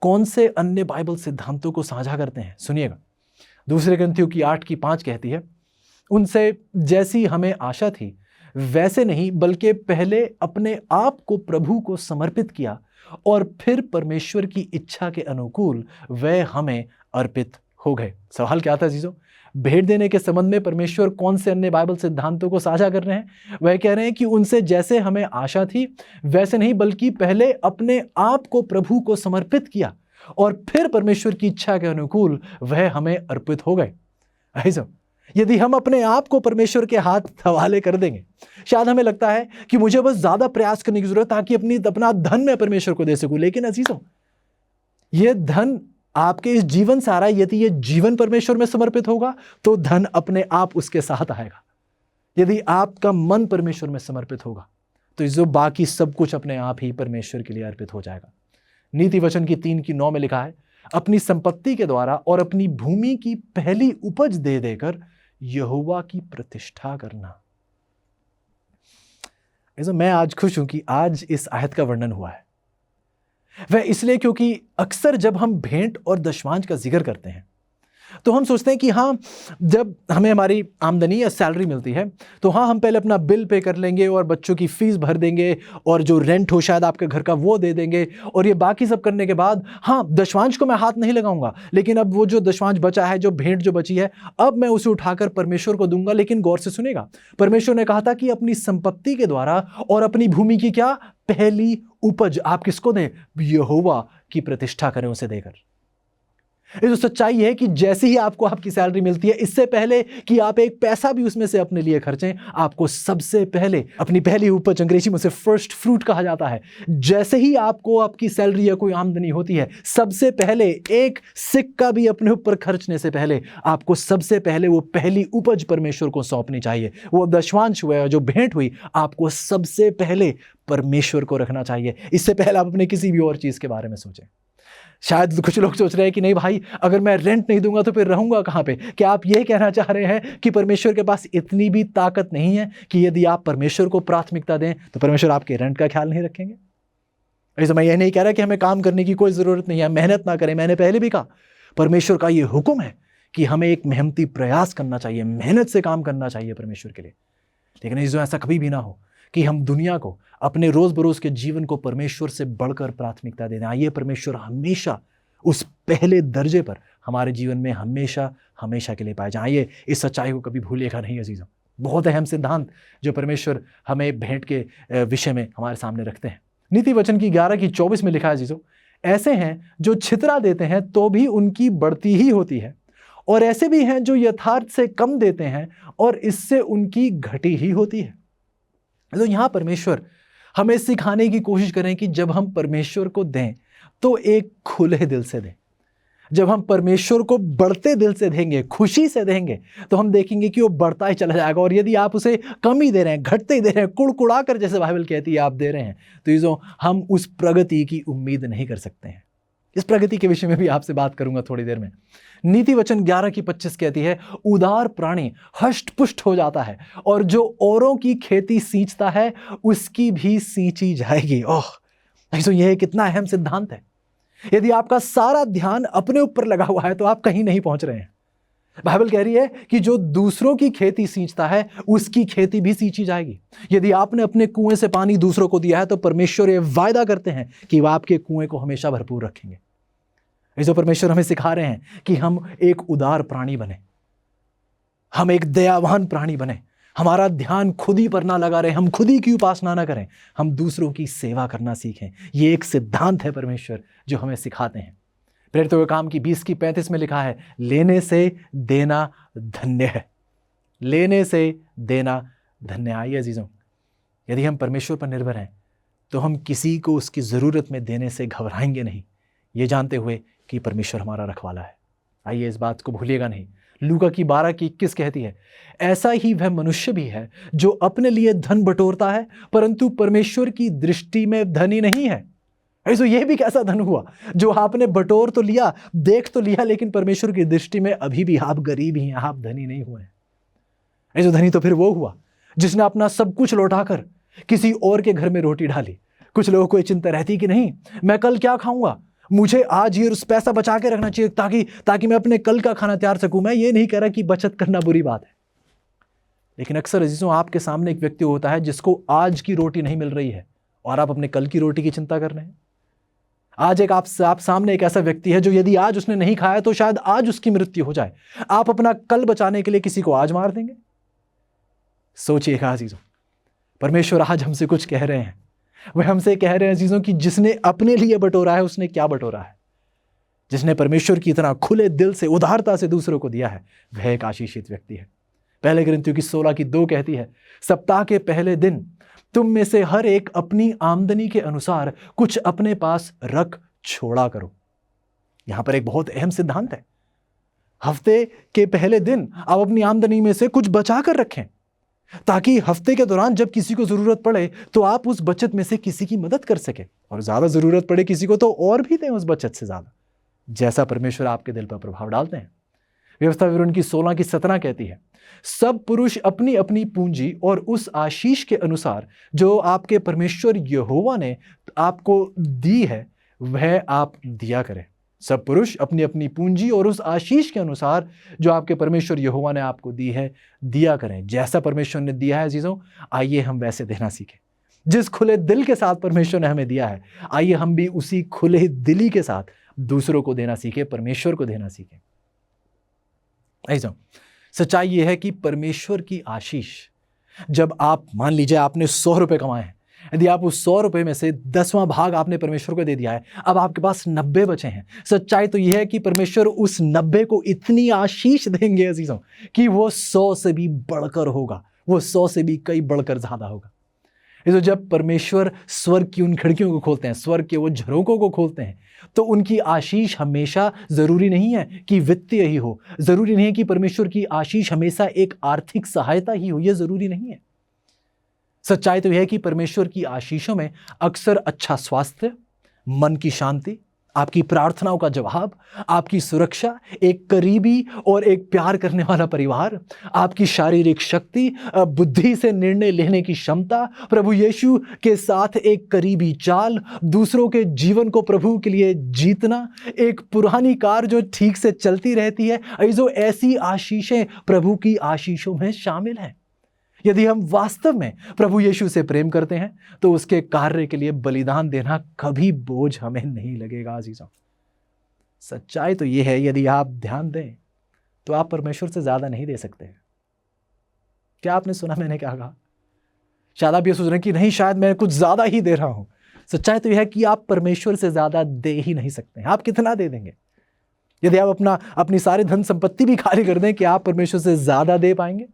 कौन से अन्य बाइबल सिद्धांतों को साझा करते हैं? सुनिएगा, 2 कुरिन्थियों की 8:5 कहती है, उनसे जैसी हमें आशा थी वैसे नहीं, बल्कि पहले अपने आप को प्रभु को समर्पित किया और फिर परमेश्वर की इच्छा के अनुकूल वह हमें अर्पित हो गए। सवाल क्या था जीजो? भेंट देने के संबंध में परमेश्वर कौन से अन्य बाइबल सिद्धांतों को साझा कर रहे हैं? वह कह रहे हैं कि उनसे जैसे हमें आशा थी वैसे नहीं, बल्कि पहले अपने आप को प्रभु को समर्पित किया और फिर परमेश्वर की इच्छा के अनुकूल वह हमें अर्पित हो गए। ऐसा यदि हम अपने आप को परमेश्वर के हाथ हवाले कर देंगे, शायद हमें लगता है कि मुझे बस ज्यादा प्रयास करने की जरूरत ताकि अपना धन मैं परमेश्वर को दे सकूं। लेकिन अजीजों, यह धन आपके इस जीवन से आ रहा है, यदि ये जीवन परमेश्वर में समर्पित होगा तो धन अपने आप उसके साथ आएगा। यदि आपका मन परमेश्वर में समर्पित होगा तो जो बाकी सब कुछ अपने आप ही परमेश्वर के लिए अर्पित हो जाएगा। नीति वचन की 3:9 में लिखा है, अपनी संपत्ति के द्वारा और अपनी भूमि की पहली उपज दे देकर यहोवा की प्रतिष्ठा करना। ऐसा मैं आज खुश हूं कि आज इस आयत का वर्णन हुआ है। वह इसलिए क्योंकि अक्सर जब हम भेंट और दशमांश का जिक्र करते हैं तो हम सोचते हैं कि हाँ, जब हमें हमारी आमदनी या सैलरी मिलती है तो हाँ, हम पहले अपना बिल पे कर लेंगे और बच्चों की फीस भर देंगे और जो रेंट हो शायद आपके घर का वो दे देंगे, और ये बाकी सब करने के बाद हाँ, दशमांश को मैं हाथ नहीं लगाऊंगा, लेकिन अब वो जो दशमांश बचा है, जो भेंट जो बची है, अब मैं उसे उठाकर परमेश्वर को दूंगा। लेकिन गौर से सुनेगा, परमेश्वर ने कहा था कि अपनी संपत्ति के द्वारा और अपनी भूमि की क्या पहली उपज आप किसको दें? यहोवा की प्रतिष्ठा करें उसे देकर। ये तो सच्चाई है कि जैसे ही आपको आपकी सैलरी मिलती है, इससे पहले कि आप एक पैसा भी उसमें से अपने लिए खर्चें, आपको सबसे पहले अपनी पहली उपज, अंग्रेजी में उसे फर्स्ट फ्रूट कहा जाता है, जैसे ही आपको आपकी सैलरी या कोई आमदनी होती है, सबसे पहले एक सिक्का भी अपने ऊपर खर्चने से पहले आपको सबसे पहले वो पहली उपज परमेश्वर को सौंपनी चाहिए। वो दशमांश हुआ, जो भेंट हुई, आपको सबसे पहले परमेश्वर को रखना चाहिए। इससे पहले आप अपने किसी भी और चीज के बारे में सोचें। शायद कुछ लोग सोच रहे हैं कि नहीं भाई, अगर मैं रेंट नहीं दूंगा तो फिर रहूंगा कहां पे? क्या आप यह कहना चाह रहे हैं कि परमेश्वर के पास इतनी भी ताकत नहीं है कि यदि आप परमेश्वर को प्राथमिकता दें तो परमेश्वर आपके रेंट का ख्याल नहीं रखेंगे? ऐसा मैं यह नहीं कह रहा कि हमें काम करने की कोई जरूरत नहीं है, मेहनत ना करें। मैंने पहले भी कहा, परमेश्वर का यह हुक्म है कि हमें एक मेहनती प्रयास करना चाहिए, मेहनत से काम करना चाहिए परमेश्वर के लिए। लेकिन ऐसा कभी भी ना हो कि हम दुनिया को, अपने रोज बरोज के जीवन को परमेश्वर से बढ़कर प्राथमिकता दे दें। आइए, परमेश्वर हमेशा उस पहले दर्जे पर हमारे जीवन में हमेशा हमेशा के लिए पाए जाए। आइए, इस सच्चाई को कभी भूलिएगा नहीं अजीजों। बहुत अहम सिद्धांत जो परमेश्वर हमें भेंट के विषय में हमारे सामने रखते हैं। नीति वचन की 11:24 में लिखा है अजीजों, ऐसे हैं जो छितरा देते हैं तो भी उनकी बढ़ती ही होती है, और ऐसे भी हैं जो यथार्थ से कम देते हैं और इससे उनकी घटी ही होती है। तो यहां परमेश्वर हमें सिखाने की कोशिश करें कि जब हम परमेश्वर को दें तो एक खुले दिल से दें। जब हम परमेश्वर को बढ़ते दिल से देंगे, खुशी से देंगे, तो हम देखेंगे कि वो बढ़ता ही चला जाएगा। और यदि आप उसे कम ही दे रहे हैं, घटते ही दे रहे हैं, कुड़कुड़ा कर, जैसे बाइबल कहती है, आप दे रहे हैं, तो ये हम उस प्रगति की उम्मीद नहीं कर सकते हैं। इस प्रगति के विषय में भी आपसे बात करूंगा थोड़ी देर में। नीति वचन 11:25 कहती है, उदार प्राणी हष्ट पुष्ट हो जाता है और जो औरों की खेती सींचता है उसकी भी सींची जाएगी। ओह, तो यह कितना अहम सिद्धांत है। यदि आपका सारा ध्यान अपने ऊपर लगा हुआ है तो आप कहीं नहीं पहुंच रहे हैं। बाइबल कह रही है कि जो दूसरों की खेती सींचता है उसकी खेती भी सींची जाएगी। यदि आपने अपने कुएं से पानी दूसरों को दिया है तो परमेश्वर ये वायदा करते हैं कि वह आपके कुएं को हमेशा भरपूर रखेंगे। इसलिए परमेश्वर हमें सिखा रहे हैं कि हम एक उदार प्राणी बने, हम एक दयावान प्राणी बने। हमारा ध्यान खुद ही पर ना लगा रहे, हम खुद ही की उपासना ना करें, हम दूसरों की सेवा करना सीखें। ये एक सिद्धांत है परमेश्वर जो हमें सिखाते हैं। प्रेरितों के काम की 20:35 में लिखा है, लेने से देना धन्य है, लेने से देना धन्य। आइए अजीजों, यदि हम परमेश्वर पर निर्भर हैं तो हम किसी को उसकी ज़रूरत में देने से घबराएंगे नहीं, ये जानते हुए कि परमेश्वर हमारा रखवाला है। आइए इस बात को भूलिएगा नहीं। लूका की 12:21 कहती है, ऐसा ही वह मनुष्य भी है जो अपने लिए धन बटोरता है परंतु परमेश्वर की दृष्टि में धनी नहीं है। ऐसो ये भी कैसा धन हुआ जो आपने बटोर तो लिया, देख तो लिया, लेकिन परमेश्वर की दृष्टि में अभी भी आप गरीब ही हैं, आप धनी नहीं हुए हैं। ऐसो धनी तो फिर वो हुआ जिसने अपना सब कुछ लौटाकर किसी और के घर में रोटी डाली। कुछ लोगों को ये चिंता रहती कि नहीं, मैं कल क्या खाऊंगा, मुझे आज ये पैसा बचा के रखना चाहिए ताकि मैं अपने कल का खाना तैयार सकूं। मैं ये नहीं कह रहा कि बचत करना बुरी बात है, लेकिन अक्सर अजीजों आपके सामने एक व्यक्ति होता है जिसको आज की रोटी नहीं मिल रही है और आप अपने कल की रोटी की चिंता कर रहे हैं। आज एक आप सामने एक ऐसा व्यक्ति है जो यदि आज उसने नहीं खाया तो शायद आज उसकी मृत्यु हो जाए। आप अपना कल बचाने के लिए किसी को आज मार देंगे। सोचिएगा अजीजों, परमेश्वर आज हमसे कुछ कह रहे हैं। वह हमसे कह रहे हैं अजीजों कि जिसने अपने लिए बटोरा है उसने क्या बटोरा है। जिसने परमेश्वर की इतना खुले दिल से उदारता से दूसरों को दिया है वह एक आशीषित व्यक्ति है। पहले कुरिन्थियों की 16:2 कहती है, सप्ताह के पहले दिन तुम में से हर एक अपनी आमदनी के अनुसार कुछ अपने पास रख छोड़ा करो। यहां पर एक बहुत अहम सिद्धांत है। हफ्ते के पहले दिन आप अपनी आमदनी में से कुछ बचा कर रखें ताकि हफ्ते के दौरान जब किसी को जरूरत पड़े तो आप उस बचत में से किसी की मदद कर सके, और ज्यादा जरूरत पड़े किसी को तो और भी दें उस बचत से ज्यादा, जैसा परमेश्वर आपके दिल पर प्रभाव डालते हैं। व्यवस्था विवरण की 16:17 कहती है, सब पुरुष अपनी अपनी पूंजी और उस आशीष के अनुसार जो आपके परमेश्वर यहोवा ने आपको दी है वह आप दिया करें। सब पुरुष अपनी अपनी पूंजी और उस आशीष के अनुसार जो आपके परमेश्वर यहोवा ने आपको दी है दिया करें। जैसा परमेश्वर ने दिया है अजीजों, आइए हम वैसे देना सीखें। जिस खुले दिल के साथ परमेश्वर ने हमें दिया है, आइए हम भी उसी खुले दिली के साथ दूसरों को देना सीखें, परमेश्वर को देना सीखें। अजीजों, सच्चाई यह है कि परमेश्वर की आशीष, जब आप मान लीजिए आपने 100 रुपए कमाए हैं, यदि आप उस 100 रुपए में से 10वां भाग आपने परमेश्वर को दे दिया है, अब आपके पास 90 बचे हैं। सच्चाई तो यह है कि परमेश्वर उस 90 को इतनी आशीष देंगे अजीजों कि वो 100 से भी बढ़कर होगा, वो 100 से भी कई बढ़कर ज्यादा होगा। तो जब परमेश्वर स्वर्ग की उन खिड़कियों को खोलते हैं, स्वर्ग के वो झरोकों को खोलते हैं, तो उनकी आशीष हमेशा जरूरी नहीं है कि वित्तीय ही हो, जरूरी नहीं है कि परमेश्वर की आशीष हमेशा एक आर्थिक सहायता ही हो, यह जरूरी नहीं है। सच्चाई तो यह है कि परमेश्वर की आशीषों में अक्सर अच्छा स्वास्थ्य, मन की शांति, आपकी प्रार्थनाओं का जवाब, आपकी सुरक्षा, एक करीबी और एक प्यार करने वाला परिवार, आपकी शारीरिक शक्ति, बुद्धि से निर्णय लेने की क्षमता, प्रभु यीशु के साथ एक करीबी चाल, दूसरों के जीवन को प्रभु के लिए जीतना, एक पुरानी कार जो ठीक से चलती रहती है, जो ऐसी आशीषें प्रभु की आशीषों में शामिल हैं। यदि हम वास्तव में प्रभु यीशु से प्रेम करते हैं तो उसके कार्य के लिए बलिदान देना कभी बोझ हमें नहीं लगेगा अजीजों। सच्चाई तो यह है, यदि आप ध्यान दें तो आप परमेश्वर से ज्यादा नहीं दे सकते। क्या आपने सुना मैंने क्या कहा? शायद आप ये सोच रहे हैं कि नहीं, शायद मैं कुछ ज्यादा ही दे रहा हूं। सच्चाई तो यह है कि आप परमेश्वर से ज्यादा दे ही नहीं सकते। आप कितना दे देंगे? यदि आप अपनी सारी धन संपत्ति भी खाली कर दें, कि आप परमेश्वर से ज्यादा दे पाएंगे?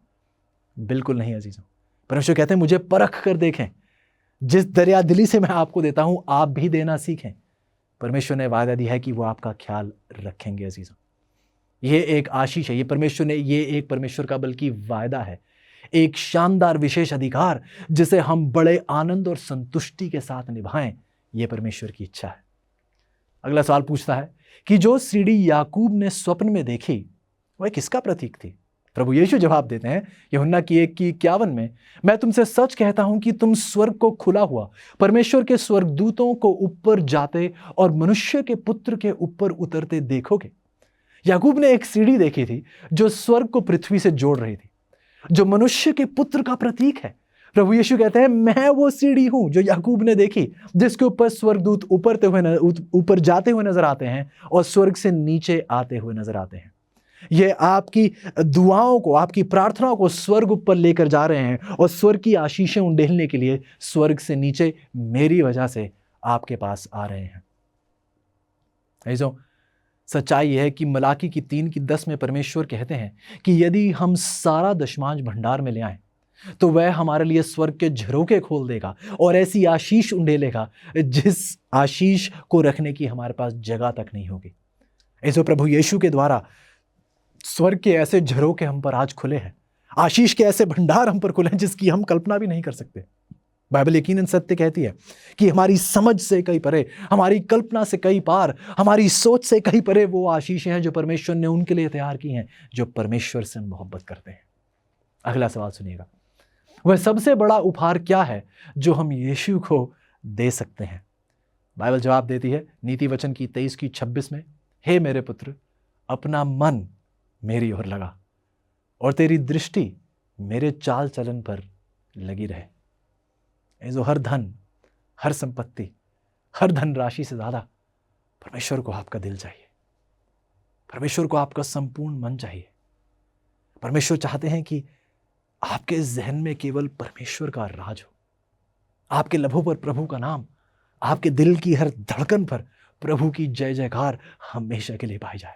बिल्कुल नहीं अजीजों। परमेश्वर कहते हैं मुझे परख कर देखें, जिस दरिया दिली से मैं आपको देता हूं आप भी देना सीखें। परमेश्वर ने वादा दिया है कि वो आपका ख्याल रखेंगे अजीजों। ये एक आशीष है, ये एक परमेश्वर का बल्कि वायदा है, एक शानदार विशेष अधिकार जिसे हम बड़े आनंद और संतुष्टि के साथ निभाएं। ये परमेश्वर की इच्छा है। अगला सवाल पूछता है कि जो सीढ़ी याकूब ने स्वप्न में देखी वह किसका प्रतीक थी? प्रभु यीशु जवाब देते हैं यूहन्ना की 1:51 में, मैं तुमसे सच कहता हूं कि तुम स्वर्ग को खुला हुआ, परमेश्वर के स्वर्गदूतों को ऊपर जाते और मनुष्य के पुत्र के ऊपर उतरते देखोगे। याकूब ने एक सीढ़ी देखी थी जो स्वर्ग को पृथ्वी से जोड़ रही थी, जो मनुष्य के पुत्र का प्रतीक है। प्रभु यीशु कहते हैं मैं वो सीढ़ी हूं जो याकूब ने देखी, जिसके ऊपर स्वर्गदूत ऊपर जाते हुए नजर आते हैं और स्वर्ग से नीचे आते हुए नजर आते हैं। ये आपकी दुआओं को, आपकी प्रार्थनाओं को स्वर्ग ऊपर लेकर जा रहे हैं और स्वर्ग की आशीषें उंडेलने के लिए स्वर्ग से नीचे मेरी वजह से आपके पास आ रहे हैं। ऐसो सच्चाई यह है कि मलाकी की 3:10 में परमेश्वर कहते हैं कि यदि हम सारा दशमांश भंडार में ले आएं, तो वह हमारे लिए स्वर्ग के झरोखे खोल देगा और ऐसी आशीष उंडेलेगा जिस आशीष को रखने की हमारे पास जगह तक नहीं होगी। ऐसे प्रभु यीशु के द्वारा स्वर्ग के ऐसे झरोखे हम पर आज खुले हैं, आशीष के ऐसे भंडार हम पर खुले हैं जिसकी हम कल्पना भी नहीं कर सकते। बाइबल यकीनन सत्य कहती है कि हमारी समझ से कहीं परे, हमारी कल्पना से कहीं पार, हमारी सोच से कहीं परे वो आशीषें हैं जो परमेश्वर ने उनके लिए तैयार की हैं जो परमेश्वर से मोहब्बत करते हैं। अगला सवाल सुनिएगा, वह सबसे बड़ा उपहार क्या है जो हम यीशु को दे सकते हैं? बाइबल जवाब देती है नीति वचन की 23:26 में, हे मेरे पुत्र, अपना मन मेरी ओर लगा और तेरी दृष्टि मेरे चाल चलन पर लगी रहे। जो हर धन, हर संपत्ति, हर धनराशि से ज्यादा परमेश्वर को आपका दिल चाहिए, परमेश्वर को आपका संपूर्ण मन चाहिए। परमेश्वर चाहते हैं कि आपके जहन में केवल परमेश्वर का राज हो, आपके लबों पर प्रभु का नाम, आपके दिल की हर धड़कन पर प्रभु की जय जयकार हमेशा के लिए पाई जाए।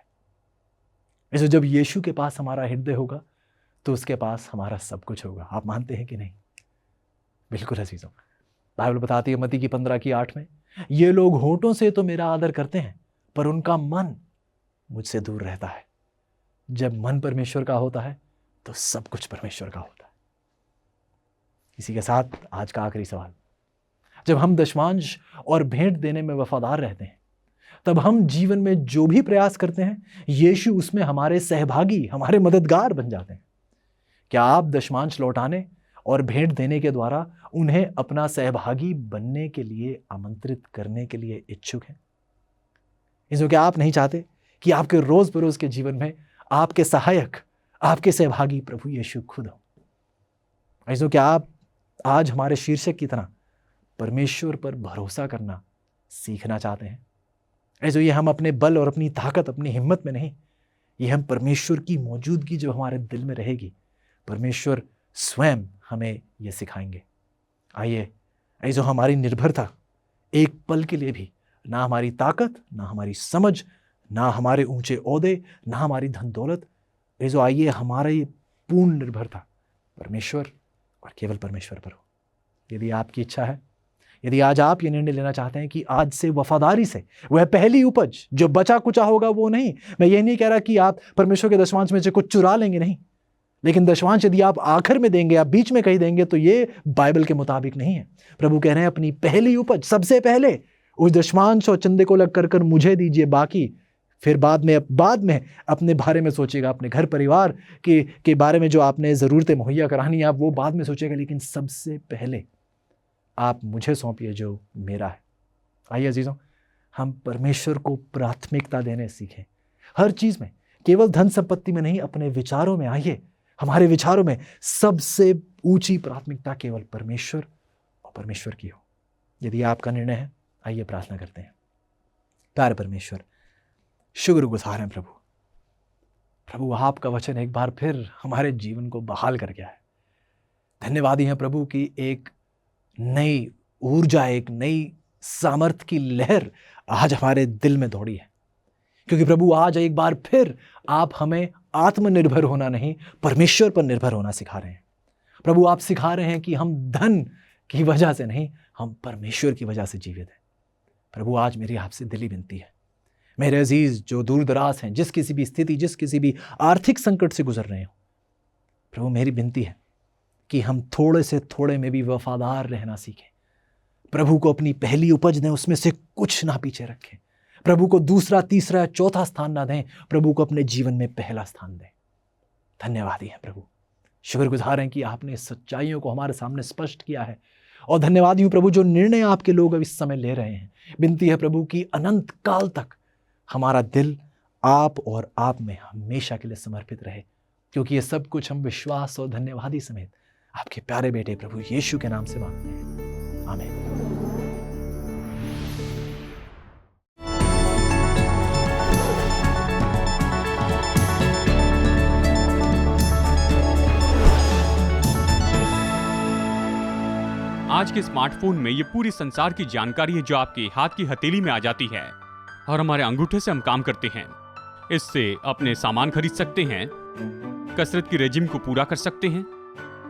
इसलिए जब यीशु के पास हमारा हृदय होगा तो उसके पास हमारा सब कुछ होगा। आप मानते हैं कि नहीं? बिल्कुल अजीजों, बाइबल बताती है मत्ती की 15:8 में, ये लोग होठों से तो मेरा आदर करते हैं पर उनका मन मुझसे दूर रहता है। जब मन परमेश्वर का होता है तो सब कुछ परमेश्वर का होता है। इसी के साथ आज का आखिरी सवाल, जब हम दशमांश और भेंट देने में वफादार रहते हैं तब हम जीवन में जो भी प्रयास करते हैं यीशु उसमें हमारे सहभागी, हमारे मददगार बन जाते हैं। क्या आप दशमांश लौटाने और भेंट देने के द्वारा उन्हें अपना सहभागी बनने के लिए आमंत्रित करने के लिए इच्छुक हैं? इसलिए क्या आप नहीं चाहते कि आपके रोज बरोज के जीवन में आपके सहायक, आपके सहभागी प्रभु यीशु खुद हो? इसलिए क्या आप आज हमारे शीर्षक की तरह परमेश्वर पर भरोसा करना सीखना चाहते हैं? ऐसे ये हम अपने बल और अपनी ताकत, अपनी हिम्मत में नहीं, ये हम परमेश्वर की मौजूदगी जो हमारे दिल में रहेगी, परमेश्वर स्वयं हमें ये सिखाएंगे। आइए, ऐसे हमारी निर्भरता एक पल के लिए भी ना हमारी ताकत, ना हमारी समझ, ना हमारे ऊंचे ओहदे, ना हमारी धन दौलत, ऐसे आइए हमारी पूर्ण निर्भरता परमेश्वर और केवल परमेश्वर पर हो। यदि आपकी इच्छा है, यदि आज आप ये निर्णय लेना चाहते हैं कि आज से वफादारी से वह पहली उपज जो बचा कुचा होगा वो नहीं, मैं ये नहीं कह रहा कि आप परमेश्वर के दशमांश में से कुछ चुरा लेंगे, नहीं, लेकिन दशमांश यदि आप आखिर में देंगे, आप बीच में कहीं देंगे तो ये बाइबल के मुताबिक नहीं है। प्रभु कह रहे हैं अपनी पहली उपज सबसे पहले उस दशमांश और चंदे को लग कर मुझे दीजिए, बाकी फिर बाद में अपने बारे में सोचिएगा, अपने घर परिवार के बारे में जो आपने ज़रूरतें मुहैया करानी है आप वो बाद में सोचिएगा, लेकिन सबसे पहले आप मुझे सौंपिए जो मेरा है। आइए अजीजों, हम परमेश्वर को प्राथमिकता देने सीखें हर चीज़ में, केवल धन संपत्ति में नहीं, अपने विचारों में। आइए हमारे विचारों में सबसे ऊंची प्राथमिकता केवल परमेश्वर और परमेश्वर की हो। यदि आपका निर्णय है, आइए प्रार्थना करते हैं। प्यारे परमेश्वर, शुक्रगुजार हैं प्रभु आपका वचन एक बार फिर हमारे जीवन को बहाल कर गया है। धन्यवादी हैं प्रभु कि एक नई ऊर्जा, एक नई सामर्थ की लहर आज हमारे दिल में दौड़ी है, क्योंकि प्रभु आज एक बार फिर आप हमें आत्मनिर्भर होना नहीं, परमेश्वर पर निर्भर होना सिखा रहे हैं। प्रभु आप सिखा रहे हैं कि हम धन की वजह से नहीं, हम परमेश्वर की वजह से जीवित हैं। प्रभु आज मेरी आपसे दिली विनती है, मेरे अजीज जो दूर दराज हैं, जिस किसी भी स्थिति, जिस किसी भी आर्थिक संकट से गुजर रहे हो, प्रभु मेरी विनती है कि हम थोड़े से थोड़े में भी वफादार रहना सीखें। प्रभु को अपनी पहली उपज दें, उसमें से कुछ ना पीछे रखें। प्रभु को दूसरा, तीसरा, चौथा स्थान ना दें, प्रभु को अपने जीवन में पहला स्थान दें। धन्यवादी हैं प्रभु, शुक्रगुजार हैं कि आपने सच्चाइयों को हमारे सामने स्पष्ट किया है, और धन्यवादी हूँ प्रभु जो निर्णय आपके लोग अब इस समय ले रहे हैं। विनती है प्रभु कि अनंत काल तक हमारा दिल आप और आप में हमेशा के लिए समर्पित रहे, क्योंकि ये सब कुछ हम विश्वास और धन्यवादी समेत आपके प्यारे बेटे प्रभु यीशु के नाम से मांगते हैं, आमीन। आज के स्मार्टफोन में ये पूरी संसार की जानकारी है जो आपके हाथ की हथेली में आ जाती है, और हमारे अंगूठे से हम काम करते हैं। इससे अपने सामान खरीद सकते हैं, कसरत की रेजिम को पूरा कर सकते हैं,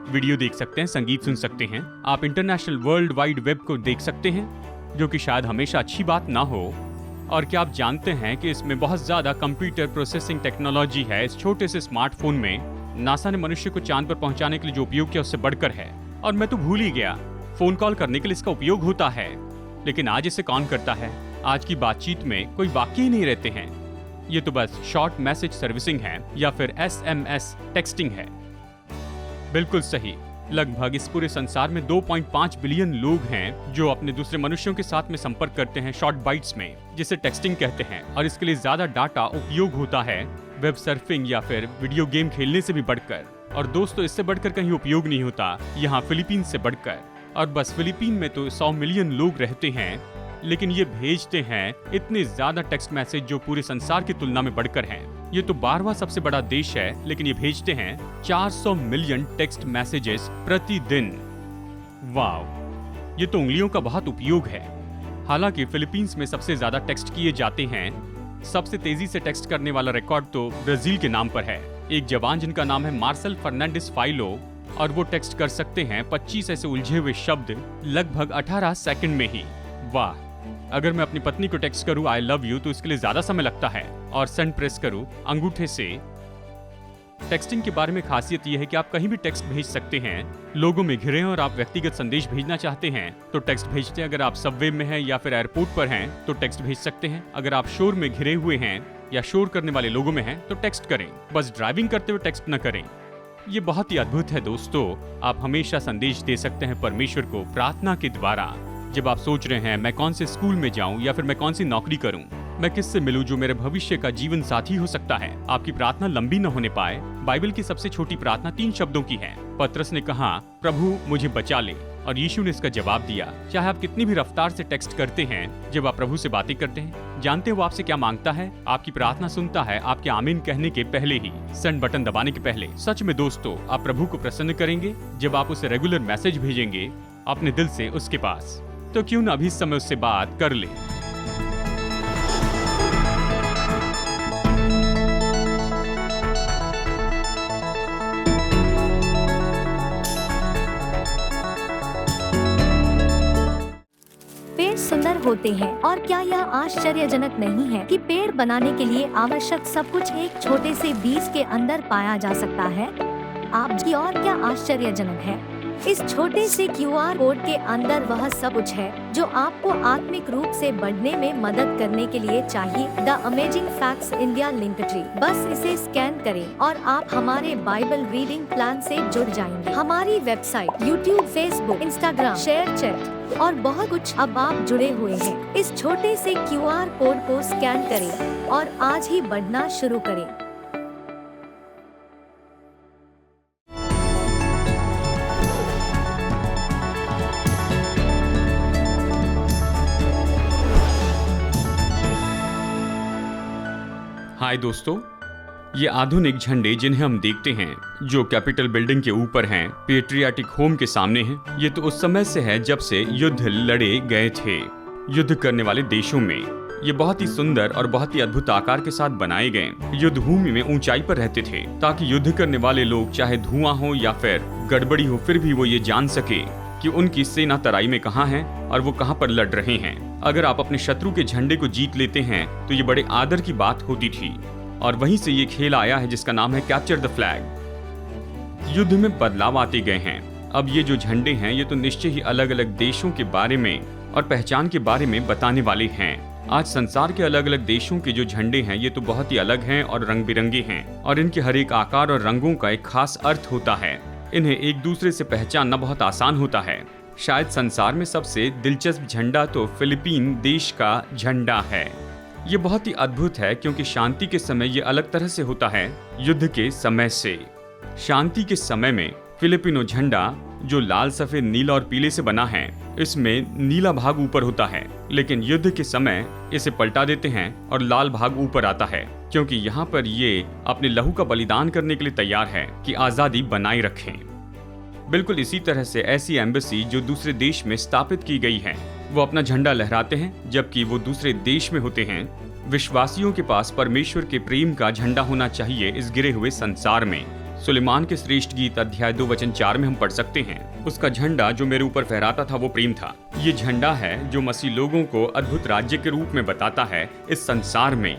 वीडियो देख सकते हैं, संगीत सुन सकते हैं, आप इंटरनेशनल वर्ल्ड वाइड वेब को देख सकते हैं, जो कि शायद हमेशा अच्छी बात ना हो। और क्या आप जानते हैं कि इसमें बहुत ज्यादा कंप्यूटर प्रोसेसिंग टेक्नोलॉजी है। इस छोटे से स्मार्टफोन में नासा ने मनुष्य को चांद पर पहुंचाने के लिए जो उपयोग किया उससे बढ़कर है। और मैं तो भूल ही गया, फोन कॉल करने के लिए इसका उपयोग होता है, लेकिन आज इसे कौन करता है? आज की बातचीत में कोई वाक्य ही नहीं रहते हैं, ये तो बस शॉर्ट मैसेज सर्विसिंग है या फिर SMS टेक्सटिंग है। बिल्कुल सही, लगभग इस पूरे संसार में 2.5 बिलियन लोग हैं जो अपने दूसरे मनुष्यों के साथ में संपर्क करते हैं शॉर्ट बाइट्स में, जिसे टेक्सटिंग कहते हैं। और इसके लिए ज्यादा डाटा उपयोग होता है वेब सर्फिंग या फिर वीडियो गेम खेलने से भी बढ़कर। और दोस्तों, इससे बढ़कर कहीं उपयोग नहीं होता यहाँ फिलीपींस से बढ़कर। और बस फिलीपीन में तो 100 मिलियन लोग रहते हैं, लेकिन ये भेजते हैं इतने ज्यादा टेक्स्ट मैसेज जो पूरे संसार की तुलना में बढ़कर हैं। ये तो 12वां सबसे बड़ा देश है, लेकिन ये भेजते हैं 400 मिलियन टेक्स्ट मैसेजेस प्रतिदिन। वाव, ये तो उंगलियों का बहुत उपयोग है। हालांकि फिलीपींस में सबसे ज्यादा टेक्स्ट किए जाते हैं, सबसे तेजी से टेक्स्ट करने वाला रिकॉर्ड तो ब्राजील के नाम पर है। एक जवान जिनका नाम है मार्सेल फर्नांडिस फाइलो, और वो टेक्स्ट कर सकते हैं 25 ऐसे उलझे हुए शब्द लगभग 18 सेकंड में ही। वाह, अगर मैं अपनी पत्नी को टेक्स्ट करूं आई लव यू तो इसके लिए ज्यादा समय लगता है, और सेंड प्रेस करूं अंगूठे से। टेक्सटिंग के बारे में खासियत यह है कि आप कहीं भी टेक्स्ट भेज सकते हैं। लोगों में घिरे हैं और आप व्यक्तिगत संदेश भेजना चाहते हैं तो टेक्स्ट भेजते हैं। अगर आप सबवे में हैं या फिर एयरपोर्ट पर हैं तो टेक्स्ट भेज सकते हैं। अगर आप शोर में घिरे हुए हैं या शोर करने वाले लोगों में हैं तो टेक्स्ट करें, बस ड्राइविंग करते हुए टेक्स्ट न करें। ये बहुत ही अद्भुत है दोस्तों। आप हमेशा संदेश दे सकते हैं परमेश्वर को प्रार्थना के द्वारा। जब आप सोच रहे हैं मैं कौन से स्कूल में जाऊं या फिर मैं कौन सी नौकरी करूं, मैं किससे मिलूं जो मेरे भविष्य का जीवन साथी हो सकता है, आपकी प्रार्थना लंबी न होने पाए। बाइबल की सबसे छोटी प्रार्थना 3 शब्दों की है। पतरस ने कहा प्रभु मुझे बचा ले, और यीशु ने इसका जवाब दिया। चाहे आप कितनी भी रफ्तार से टेक्स्ट करते हैं, जब आप प्रभु से बातें करते हैं, जानते हो आपसे क्या मांगता है? आपकी प्रार्थना सुनता है आपके आमीन कहने के पहले ही, सेंड बटन दबाने के पहले। सच में दोस्तों, आप प्रभु को प्रसन्न करेंगे जब आप उसे रेगुलर मैसेज भेजेंगे अपने दिल से उसके पास। तो क्यों ना अभी इस समय उससे बात कर ले। पेड़ सुंदर होते हैं, और क्या यह आश्चर्यजनक नहीं है कि पेड़ बनाने के लिए आवश्यक सब कुछ एक छोटे से बीज के अंदर पाया जा सकता है? आपकी और क्या आश्चर्यजनक है? इस छोटे से QR कोड के अंदर वह सब कुछ है जो आपको आत्मिक रूप से बढ़ने में मदद करने के लिए चाहिए। द अमेजिंग फैक्ट्स इंडिया लिंकट्री, बस इसे स्कैन करें और आप हमारे बाइबल रीडिंग प्लान से जुड़ जाएंगे। हमारी website, YouTube, Facebook, Instagram, share chat और बहुत कुछ, अब आप जुड़े हुए हैं। इस छोटे से QR कोड को स्कैन करें और आज ही बढ़ना शुरू करें। हाय दोस्तों, ये आधुनिक झंडे जिन्हें हम देखते हैं जो कैपिटल बिल्डिंग के ऊपर हैं, पेट्रियाटिक होम के सामने हैं, ये तो उस समय से है जब से युद्ध लड़े गए थे युद्ध करने वाले देशों में। ये बहुत ही सुंदर और बहुत ही अद्भुत आकार के साथ बनाए गए युद्ध भूमि में ऊंचाई पर रहते थे, ताकि युद्ध करने वाले लोग चाहे धुआं हो या फिर गड़बड़ी हो, फिर भी वो ये जान सके कि उनकी सेना तराई में कहाँ है और वो कहाँ पर लड़ रहे हैं। अगर आप अपने शत्रु के झंडे को जीत लेते हैं तो ये बड़े आदर की बात होती थी, और वहीं से ये खेल आया है जिसका नाम है कैप्चर द फ्लैग। युद्ध में बदलाव आते गए हैं। अब ये जो झंडे हैं ये तो निश्चय ही अलग अलग देशों के बारे में और पहचान के बारे में बताने वाले हैं। आज संसार के अलग अलग देशों के जो झंडे हैं ये तो बहुत ही अलग हैं और रंग बिरंगे हैं, और इनके हर एक आकार और रंगों का एक खास अर्थ होता है। इन्हें एक दूसरे से पहचानना बहुत आसान होता है। शायद संसार में सबसे दिलचस्प झंडा तो फिलीपीन देश का झंडा है। ये बहुत ही अद्भुत है क्योंकि शांति के समय ये अलग तरह से होता है युद्ध के समय से। शांति के समय में फिलिपिनो झंडा जो लाल, सफेद, नीला और पीले से बना है, इसमें नीला भाग ऊपर होता है, लेकिन युद्ध के समय इसे पलटा देते हैं और लाल भाग ऊपर आता है, क्योंकि यहाँ पर ये अपने लहू का बलिदान करने के लिए तैयार है कि आज़ादी बनाए रखें। बिल्कुल इसी तरह से ऐसी एम्बेसी जो दूसरे देश में स्थापित की गई है, वो अपना झंडा लहराते हैं जबकि वो दूसरे देश में होते हैं। विश्वासियों के पास परमेश्वर के प्रेम का झंडा होना चाहिए इस गिरे हुए संसार में। सुलेमान के श्रेष्ठ गीत अध्याय 2 वचन 4 में हम पढ़ सकते हैं, उसका झंडा जो मेरे ऊपर फहराता था वो प्रेम था। ये झंडा है जो मसीह लोगों को अद्भुत राज्य के रूप में बताता है इस संसार में।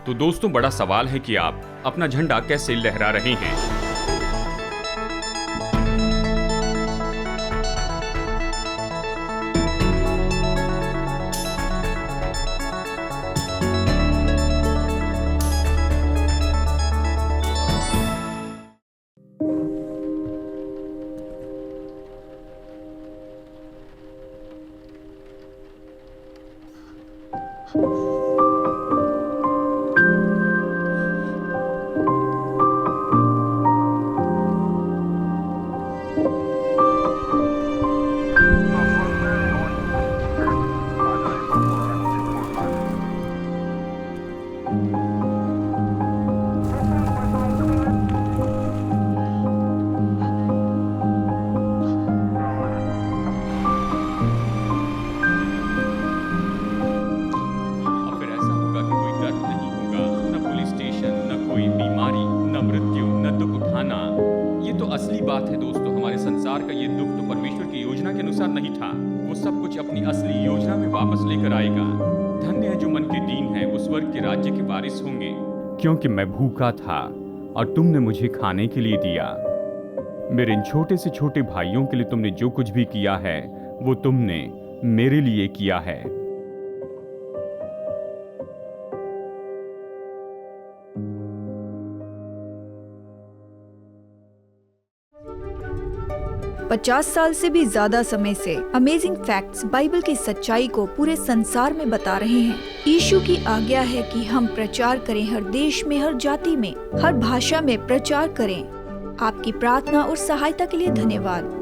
तो दोस्तों, बड़ा सवाल है कि आप अपना झंडा कैसे लहरा रहे हैं। असली बात है दोस्तों, हमारे संसार का ये दुख तो परमेश्वर की योजना के अनुसार नहीं था। वो सब कुछ अपनी असली योजना में वापस लेकर आएगा। धन्य है जो मन के दीन है, वो स्वर्ग के राज्य के वारिस होंगे। क्योंकि मैं भूखा था और तुमने मुझे खाने के लिए दिया। मेरे इन छोटे से छोटे भाइयों के लिए तुमने जो कुछ भी किया है वो तुमने मेरे लिए किया है। पचास साल से भी ज्यादा समय से अमेजिंग फैक्ट्स बाइबल की सच्चाई को पूरे संसार में बता रहे हैं। यीशु की आज्ञा है कि हम प्रचार करें, हर देश में, हर जाति में, हर भाषा में प्रचार करें। आपकी प्रार्थना और सहायता के लिए धन्यवाद।